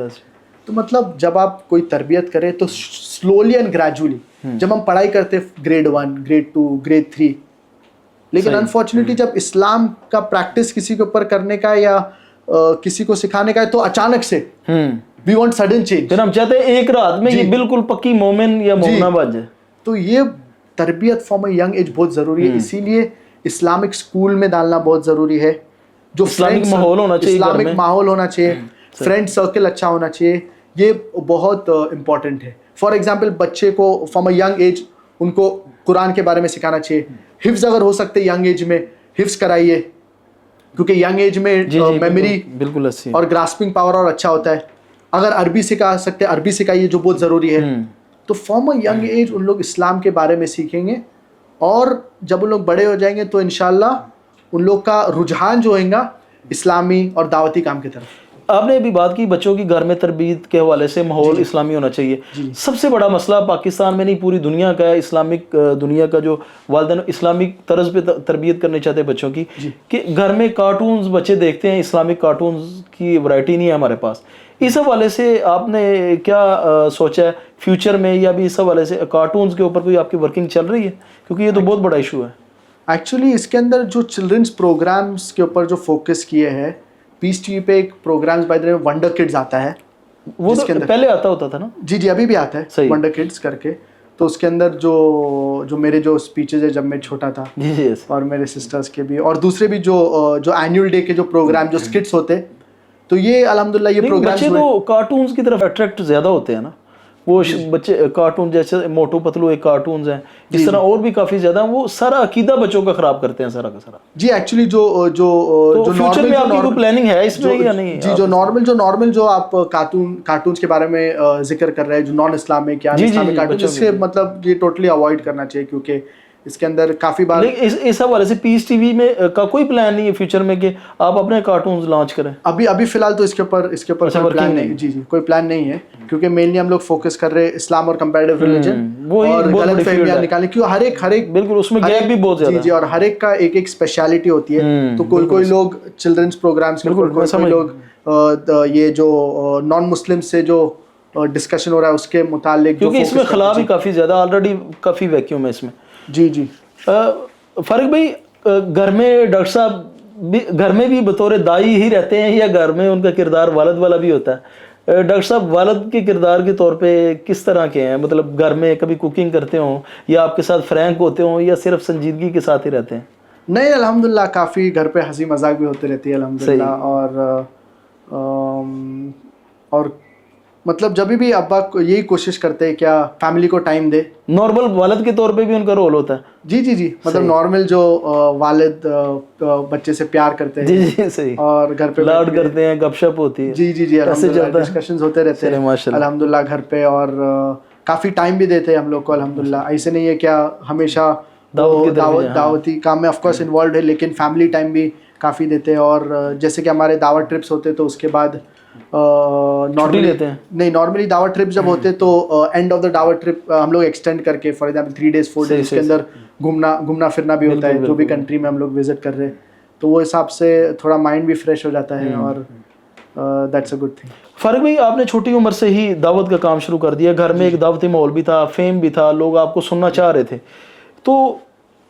تو مطلب جب آپ کوئی تربیت کریں تو سلولی اینڈ گریجولی, جب ہم پڑھائی کرتے گریڈ 1 گریڈ 2 گریڈ 3, لیکن انفارچونیٹلی جب اسلام کا پریکٹس کسی کے اوپر کرنے کا یا کسی کو سکھانے کا ہے تو اچانک سے we want sudden change. پھر ہم چاہتے ہیں ایک رات میں یہ بالکل پکی مومن یا مومنہ بن جائے. تو یہ تربیت فرام اے ینگ ایج بہت ضروری ہے, اسی لیے اسلامک اسکول میں ڈالنا بہت ضروری ہے. جو اسلامک ماحول ہونا چاہیے, اسلامک ماحول ہونا چاہیے, فرینڈ سرکل اچھا ہونا چاہیے, یہ بہت امپورٹنٹ ہے. فار ایگزامپل بچے کو فرام اے ینگ ایج ان کو قرآن کے بارے میں سکھانا چاہیے. حفظ اگر ہو سکتے ینگ ایج میں حفظ کرائیے, کیونکہ ینگ ایج میں میموری بالکل اور گراسپنگ پاور اور اچھا ہوتا ہے. اگر عربی سکھا سکتے عربی سکھائیے, جو بہت ضروری ہے. تو فرام اے ینگ ایج ان لوگ اسلام کے بارے میں سیکھیں گے, اور جب ان لوگ بڑے ہو جائیں گے تو انشاءاللہ ان لوگ کا رجحان جو ہوگا اسلامی اور دعوتی کام کی طرف. آپ نے ابھی بات کی بچوں کی گھر میں تربیت کے حوالے سے ماحول اسلامی ہونا چاہیے. سب سے بڑا مسئلہ پاکستان میں نہیں پوری دنیا کا ہے, اسلامک دنیا کا, جو والدین اسلامک طرز پہ تربیت کرنے چاہتے ہیں بچوں کی, کہ گھر میں کارٹونز بچے دیکھتے ہیں, اسلامک کارٹونز کی ورائٹی نہیں ہے ہمارے پاس. اس حوالے سے آپ نے کیا سوچا ہے فیوچر میں, یا بھی اس حوالے سے کارٹونز کے اوپر کوئی آپ کی ورکنگ چل رہی ہے, کیونکہ یہ تو بہت بڑا ایشو ہے. ایکچولی اس کے اندر جو چلڈرنس پروگرامس کے اوپر جو فوکس کیے ہیں, پیس ٹی وی پہ ایک programmes by the wonder kids آتا ہے, وہ تو پہلے آتا ہوتا تھا نا. جی ابھی بھی آتا ہے ونڈر کڈز کر کے. تو اس کے اندر جو میرے جو اسپیچز ہے جب میں چھوٹا تھا, اور میرے سسٹرس کے بھی, اور دوسرے بھی جو اینیول ڈے کے جو پروگرام جو اسکٹس ہوتے, تو یہ الحمدللہ یہ پروگرام بچے تو کارٹونز کی طرف اٹریکٹ زیادہ ہوتے ہیں نا. وہ بچے کارٹون جیسے موٹو پتلو ایک کارٹونز ہیں, اس طرح اور بھی کافی زیادہ, وہ سارا عقیدہ بچوں کا خراب کرتے ہیں سارا کا سارا. جی ایکچولی جو فیوچر میں آپ کی کوئی پلاننگ ہے اس میں یا نہیں؟ جی جو نارمل جو آپ کارٹونز کے بارے میں ذکر کر رہے ہیں, جو نان اسلامک یا اسلامک کارٹون, اس سے مطلب یہ ٹوٹلی اوائڈ کرنا چاہیے, کیونکہ اس کے اندر کافی بار اس حوالے سے پیس ٹی وی میں کا کوئی پلان نہیں ہے فیوچر میں کہ آپ اپنے کارٹونز لانچ کریں؟ ابھی فی الحال تو اس کے اوپر کوئی پلان نہیں. جی کوئی پلان نہیں ہے, کیونکہ مینلی ہم لوگ فوکس کر رہے ہیں اسلام اور کمپیریٹیو ریلیجن اور غلط فہمیاں نکالنے, کیوں ہر ایک بالکل اس میں گیپ بھی بہت زیادہ. جی اور ہر ایک کا ایک اسپیشلٹی ہوتی ہے. تو کوئی لوگ چلڈرنس پروگرامس کے اوپر, کوئی لوگ یہ جو نان مسلم سے جو ڈسکشن ہو رہا ہے اس کے متعلق, کیونکہ اس میں خلا بھی کافی زیادہ آلریڈی کافی ویکیوم ہے اس میں. جی فاروق بھائی, گھر میں ڈاکٹر صاحب گھر میں بھی بطور دائی ہی رہتے ہیں, یا گھر میں ان کا کردار والد والا بھی ہوتا ہے؟ ڈاکٹر صاحب والد کے کردار کے طور پہ کس طرح کے ہیں؟ مطلب گھر میں کبھی کوکنگ کرتے ہوں, یا آپ کے ساتھ فرینک ہوتے ہوں, یا صرف سنجیدگی کے ساتھ ہی رہتے ہیں؟ نہیں الحمدللہ کافی گھر پہ ہنسی مذاق بھی ہوتے رہتی ہے الحمدللہ. اور مطلب جب بھی ابا یہی کوشش کرتے ہیں کیا فیملی کو ٹائم دے. نارمل والد کے طور پہ بھی ان کا رول ہوتا ہے؟ جی مطلب نارمل جو والد بچے سے پیار کرتے ہیں, جی صحیح, اور گھر پہ لاڈ کرتے ہیں, گپ شپ ہوتی ہے. جی الحمدللہ ڈسکشنز ہوتے رہتے ہیں الحمدللہ گھر پہ, اور کافی ٹائم بھی دیتے ہیں ہم لوگ کو الحمدللہ. ایسے نہیں ہے کیا ہمیشہ دعوتی کام میں آف کورس انوالوڈ ہے, لیکن فیملی ٹائم بھی کافی دیتے ہیں. اور جیسے کہ ہمارے دعوت ٹرپس ہوتے تو اس کے بعد نارملی دعوت ٹرپ جب ہوتے تو اینڈ آف دا دعوت ٹرپ ہم لوگ ایکسٹینڈ کر کے, فار ایگزامپل 3 days 4 days کے اندر گھومنا پھرنا بھی ہوتا ہے, جو بھی کنٹری میں ہم لوگ وزٹ کر رہے ہیں, تو وہ حساب سے تھوڑا مائنڈ بھی فریش ہو جاتا ہے, اور دیٹس اے گڈ تھنگ. فاروق بھائی, آپ نے چھوٹی عمر سے ہی دعوت کا کام شروع کر دیا, گھر میں ایک دعوتی ماحول بھی تھا, فیم بھی تھا, لوگ آپ کو سننا چاہ رہے تھے. تو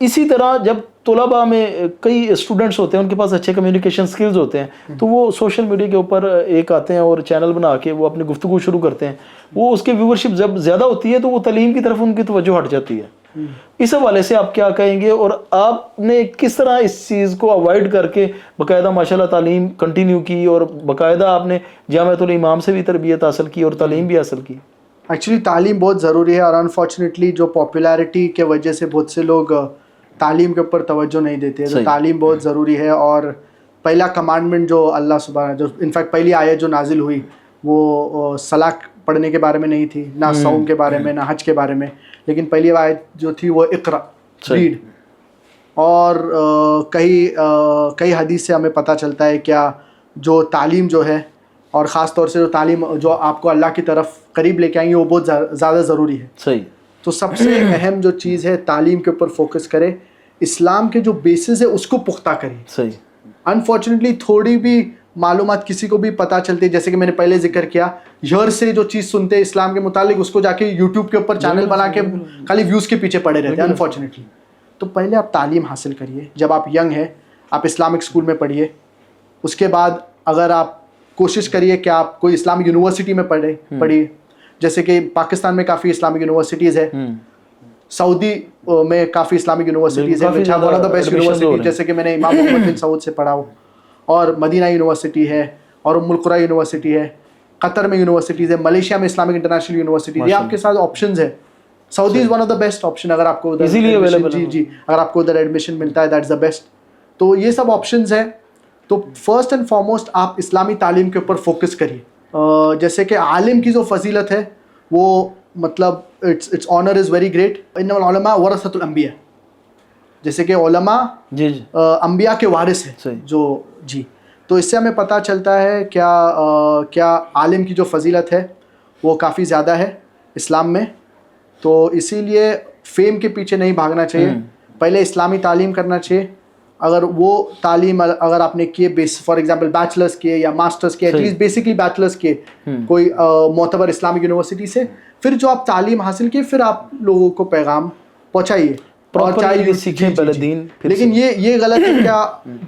اسی طرح جب طلباء میں کئی اسٹوڈنٹس ہوتے ہیں, ان کے پاس اچھے کمیونیکیشن سکلز ہوتے ہیں, تو وہ سوشل میڈیا کے اوپر ایک آتے ہیں اور چینل بنا کے وہ اپنی گفتگو شروع کرتے ہیں. وہ اس کی ویورشپ جب زیادہ ہوتی ہے تو وہ تعلیم کی طرف ان کی توجہ ہٹ جاتی ہے. اس حوالے سے آپ کیا کہیں گے, اور آپ نے کس طرح اس چیز کو اوائڈ کر کے باقاعدہ ماشاءاللہ تعلیم کنٹینیو کی, اور باقاعدہ آپ نے جامعۃ الامام سے بھی تربیت حاصل کی اور تعلیم بھی حاصل کی؟ ایکچولی تعلیم بہت ضروری ہے, اور انفارچونیٹلی جو پاپولیرٹی کے وجہ سے بہت سے لوگ تعلیم کے اوپر توجہ نہیں دیتے. تو تعلیم بہت ضروری ہے, اور پہلا کمانڈمنٹ جو اللہ سبحانہ, جو انفیکٹ پہلی آیت جو نازل ہوئی وہ صلاح پڑھنے کے بارے میں نہیں تھی, نہ صوم کے بارے میں, نہ حج کے بارے میں, لیکن پہلی آیت جو تھی وہ اقرا, ریڈ. اور کئی حدیث سے ہمیں پتہ چلتا ہے کیا جو تعلیم جو ہے, اور خاص طور سے جو تعلیم جو آپ کو اللہ کی طرف قریب لے کے آئیں گے, وہ بہت زیادہ ضروری ہے. صحیح. تو سب سے اہم جو چیز ہے تعلیم کے اوپر فوکس کرے, اسلام کے جو بیسز ہے اس کو پختہ کرے. صحیح. انفارچونیٹلی تھوڑی بھی معلومات کسی کو بھی پتہ چلتی ہے, جیسے کہ میں نے پہلے ذکر کیا, یہر سے جو چیز سنتے ہیں اسلام کے متعلق, اس کو جا کے یوٹیوب کے اوپر چینل بنا کے خالی ویوز کے پیچھے پڑے رہتے ہیں انفارچونیٹلی. تو پہلے آپ تعلیم حاصل کریے, جب آپ ینگ ہیں آپ اسلامک اسکول میں پڑھیے. اس کے بعد اگر آپ کوشش کریے کہ آپ کوئی اسلامک یونیورسٹی میں پڑھیے. جیسے کہ پاکستان میں کافی اسلامک یونیورسٹیز ہے, سعودی میں کافی اسلامک یونیورسٹیز ہے, one of the best university, جیسے کہ میں نے امام محمد بن سعود سے پڑھا ہوں, اور مدینہ یونیورسٹی ہے, اور ام القری یونیورسٹی ہے, قطر میں یونیورسٹیز ہے, ملیشیا میں اسلامک انٹرنیشنل یونیورسٹی ہے. آپ کے ساتھ آپشنز ہے. Saudi is one of the best option اگر آپ کو جی اگر آپ کو ادھر ایڈمیشن ملتا ہے, دیٹ از دا بیسٹ. تو یہ سب آپشنز ہیں. تو فرسٹ اینڈ فارموسٹ آپ اسلامی تعلیم کے اوپر فوکس کریے. جیسے کہ عالم کی جو فضیلت ہے وہ مطلب it's honour is very great. ان العلماء ورثۃ الانبیاء, جیسے کہ علماء انبیاء کے وارث ہیں جو جی. تو اس سے ہمیں پتہ چلتا ہے کیا عالم کی جو فضیلت ہے وہ کافی زیادہ ہے اسلام میں. تو اسی لیے فیم کے پیچھے نہیں بھاگنا چاہیے, پہلے اسلامی تعلیم کرنا چاہیے. اگر وہ تعلیم اگر آپ نے کیے فار ایگزامپل بیچلرس کیے یا ماسٹرس کیے, ایٹ لیسٹ بیسکلی بیچلرس کیے کوئی معتبر اسلامک یونیورسٹی سے, پھر جو آپ تعلیم حاصل کی پھر آپ لوگوں کو پیغام پہنچائیے اور چاہیے سیکھیں پہلے دین. لیکن یہ غلط ہے کیا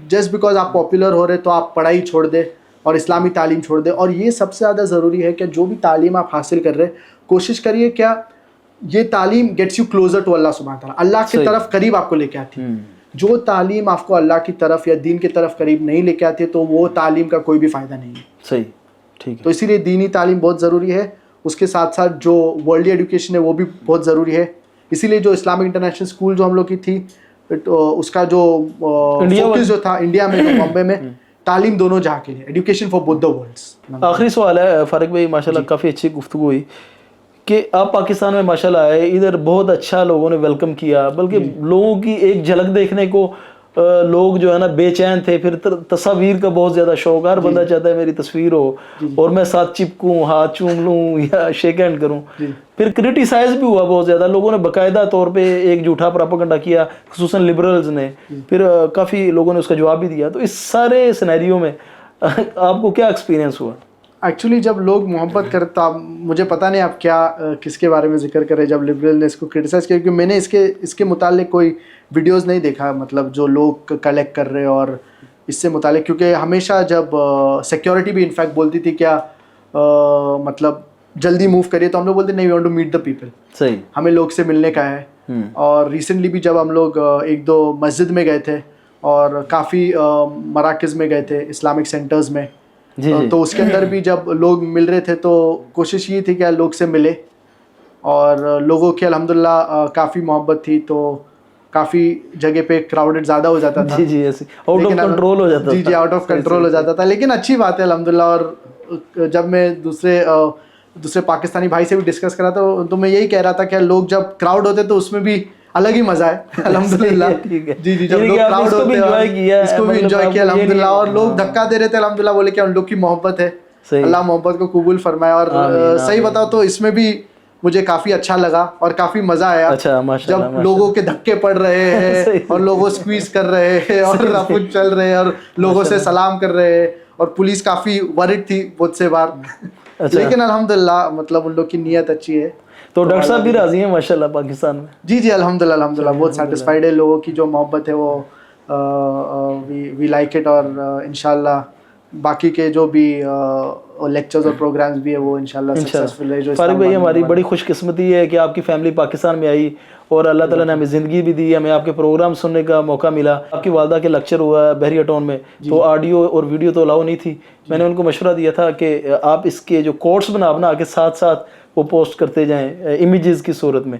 جسٹ بیکاز آپ پاپولر ہو رہے تو آپ پڑھائی چھوڑ دیں اور اسلامی تعلیم چھوڑ دیں. اور یہ سب سے زیادہ ضروری ہے کہ جو بھی تعلیم آپ حاصل کر رہے کوشش کریے کیا یہ تعلیم Gates you closer to Allah سبحانہ تعالیٰ, اللہ کی طرف قریب آپ کو لے کے آتی ہے. جو تعلیم آپ کو اللہ کی طرف یا دین کی طرف قریب نہیں لے کے آتی ہے تو وہ تعلیم کا کوئی بھی فائدہ نہیں ہے. صحیح, ٹھیک ہے. تو اسی لیے دینی تعلیم بہت ضروری ہے. اس کے ساتھ ساتھ جو ورلڈلی ایجوکیشن ہے وہ بھی بہت ضروری ہے. اسی لیے جو اسلامک انٹرنیشنل اسکول جو ہم لوگ کی تھی اس کا جو فوکس جو تھا انڈیا میں بامبے میں, تعلیم دونوں جہاں کے لیے, education for both the worlds. آخری سوال ہے فارق بھائی, ماشاءاللہ کافی اچھی گفتگو ہوئی کہ آپ پاکستان میں ماشاءاللہ آئے, ادھر بہت اچھا لوگوں نے ویلکم کیا, بلکہ لوگوں کی ایک جھلک دیکھنے کو لوگ جو ہے نا بے چین تھے. پھر تصاویر کا بہت زیادہ شوق, ہر بندہ چاہتا ہے میری تصویر ہو اور میں ساتھ چپکوں, ہاتھ چوم لوں یا شیک ہینڈ کروں. پھر کرٹیسائز بھی ہوا بہت زیادہ, لوگوں نے باقاعدہ طور پہ ایک جھوٹا پراپاگنڈا کیا, خصوصاً لبرلز نے. پھر کافی لوگوں نے اس کا جواب بھی دیا. تو اس سارے سینیریو میں آپ کو کیا ایکسپیرینس ہوا؟ ایکچولی جب لوگ محبت کرتا, مجھے پتہ نہیں آپ کیا کس کے بارے میں ذکر کرے, جب لبرل نے اس کو کرٹیسائز کیا, کیونکہ میں نے اس کے متعلق کوئی ویڈیوز نہیں دیکھا, مطلب جو لوگ کلیکٹ کر رہے اور اس سے متعلق. کیونکہ ہمیشہ جب سیکیورٹی بھی انفیکٹ بولتی تھی کیا مطلب جلدی موو کریے, تو ہم لوگ بولتے نہیں, we want to meet the people. صحیح, ہمیں لوگ سے ملنے کا ہے. اور ریسنٹلی بھی جب ہم لوگ ایک دو مسجد میں گئے تھے اور کافی مراکز میں گئے تھے, اسلامک سینٹرز میں, تو اس کے اندر بھی جب لوگ مل رہے تھے تو کوشش یہ تھی کہ لوگ سے ملے, اور لوگوں کی الحمدللہ کافی محبت تھی. تو کافی جگہ پہ کراؤڈڈ زیادہ ہو جاتا تھا, جی ایسے آؤٹ آف کنٹرول ہو جاتا تھا, جی آؤٹ آف کنٹرول ہو جاتا تھا. لیکن اچھی بات ہے الحمدللہ. اور جب میں دوسرے پاکستانی بھائی سے بھی ڈسکس کرا تھا تو میں یہی کہہ رہا تھا کہ لوگ جب کراؤڈ ہوتے تو اس میں بھی الگ ہی مزہ ہے الحمدللہ. جی جب لوگ کراؤڈ ہوتے ہیں اس کو بھی انجوائے کیا الحمدللہ, اور لوگ دھکا دے رہے تھے الحمدللہ, بولے کہ ان لوگ کی محبت ہے, اللہ محبت کو قبول فرمائے. اور صحیح بتاؤ تو اس میں بھی مجھے کافی اچھا لگا اور کافی مزہ آیا جب لوگوں کے دھکے پڑ رہے ہیں اور لوگوں اسکویز کر رہے ہیں اور اپن چل رہے ہیں اور لوگوں سے سلام کر رہے ہیں, اور پولیس کافی ورڈ تھی بہت سے بار. لیکن الحمدللہ مطلب ان لوگ کی نیت اچھی ہے. تو ڈاکٹر صاحب بھی راضی ہیں ماشاءاللہ پاکستان میں؟ جی الحمدللہ بہت سیٹسفائڈ ہے. لوگوں کی جو محبت ہے وہ وی لائک اٹ. اور انشاءاللہ باقی کے جو بھی لیکچرز اور پروگرامز بھی ہے وہ انشاءاللہ سکسیسفل ہے. فارق بھائی ہماری بڑی خوش قسمتی ہے کہ آپ کی فیملی پاکستان میں آئی اور اللہ تعالیٰ نے ہمیں زندگی بھی دی, ہمیں آپ کے پروگرام سننے کا موقع ملا. آپ کی والدہ کے لیکچر ہوا ہے بحریہ ٹاؤن میں, تو آڈیو اور ویڈیو تو الاؤ نہیں تھی. میں نے ان کو مشورہ دیا تھا کہ آپ اس کے جو کوٹس بنا کے ساتھ ساتھ وہ پوسٹ کرتے جائیں امیجز کی صورت میں.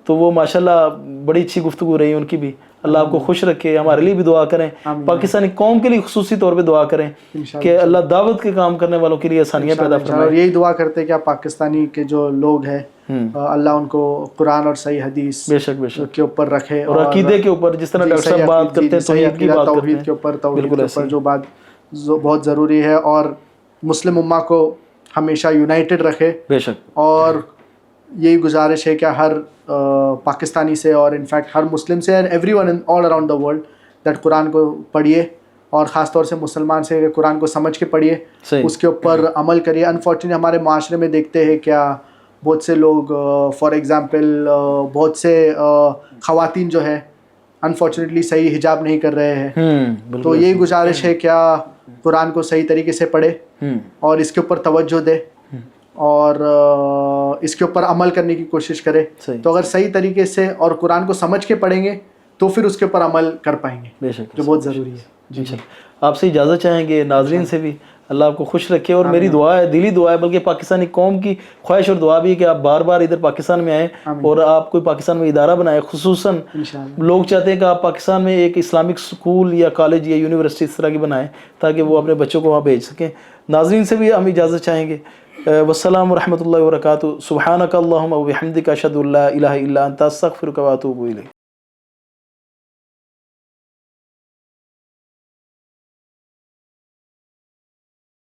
تو وہ ماشاءاللہ بڑی اچھی گفتگو رہی ان کی بھی. اللہ آپ کو خوش رکھے, ہمارے لیے بھی دعا کریں, پاکستانی قوم کے لیے خصوصی طور پہ دعا کریں کہ اللہ دعوت کے کام کرنے والوں کے لیے آسانیاں پیدا فرمائے. اور یہی دعا کرتے ہیں کہ پاکستانی کے جو لوگ ہیں اللہ ان کو قرآن اور صحیح حدیث بے شک کے اوپر رکھے, اور عقیدے کے اوپر جس طرح ڈاکٹر صاحب بات کرتے ہیں توحید کی بات کرتے ہیں, توحید کے اوپر جو بات بہت ضروری ہے, اور مسلم امہ کو ہمیشہ یونائٹڈ رکھے. بے شک. اور یہی گزارش ہے کہ ہر پاکستانی سے اور انفیکٹ ہر مسلم سے and every one all around the world that قرآن کو پڑھیے, اور خاص طور سے مسلمان سے قرآن کو سمجھ کے پڑھیے, اس کے اوپر عمل کریے. انفارچونیٹلی ہمارے معاشرے میں دیکھتے ہیں کیا بہت سے لوگ فار ایگزامپل بہت سے خواتین جو ہے انفارچونیٹلی صحیح حجاب نہیں کر رہے ہیں. بالکل. تو یہی گزارش ہے کیا قرآن کو صحیح طریقے سے پڑھے اور اس کے اوپر توجہ دے اور اس کے اوپر عمل کرنے کی کوشش کرے. تو اگر صحیح طریقے سے اور قرآن کو سمجھ کے پڑھیں گے تو پھر اس کے اوپر عمل کر پائیں گے, بے شک, جو بہت ضروری ہے. جی آپ سے اجازت چاہیں گے, ناظرین سے بھی اللہ آپ کو خوش رکھے. اور میری دعا ہے, دلی دعا ہے, بلکہ پاکستانی قوم کی خواہش اور دعا بھی ہے کہ آپ بار بار ادھر پاکستان میں آئیں اور آپ کوئی پاکستان میں ادارہ بنائیں. خصوصاً لوگ چاہتے ہیں کہ آپ پاکستان میں ایک اسلامک اسکول یا کالج یا یونیورسٹی اس طرح کی بنائیں تاکہ وہ اپنے بچوں کو وہاں بھیج سکیں. ناظرین سے بھی ہم اجازت چاہیں گے. والسلام ورحمۃ اللہ وبرکاتہ. سبحانک اللہم و بحمدک اشہد ان لا الہ الا انت استغفرک و اتوب الیک.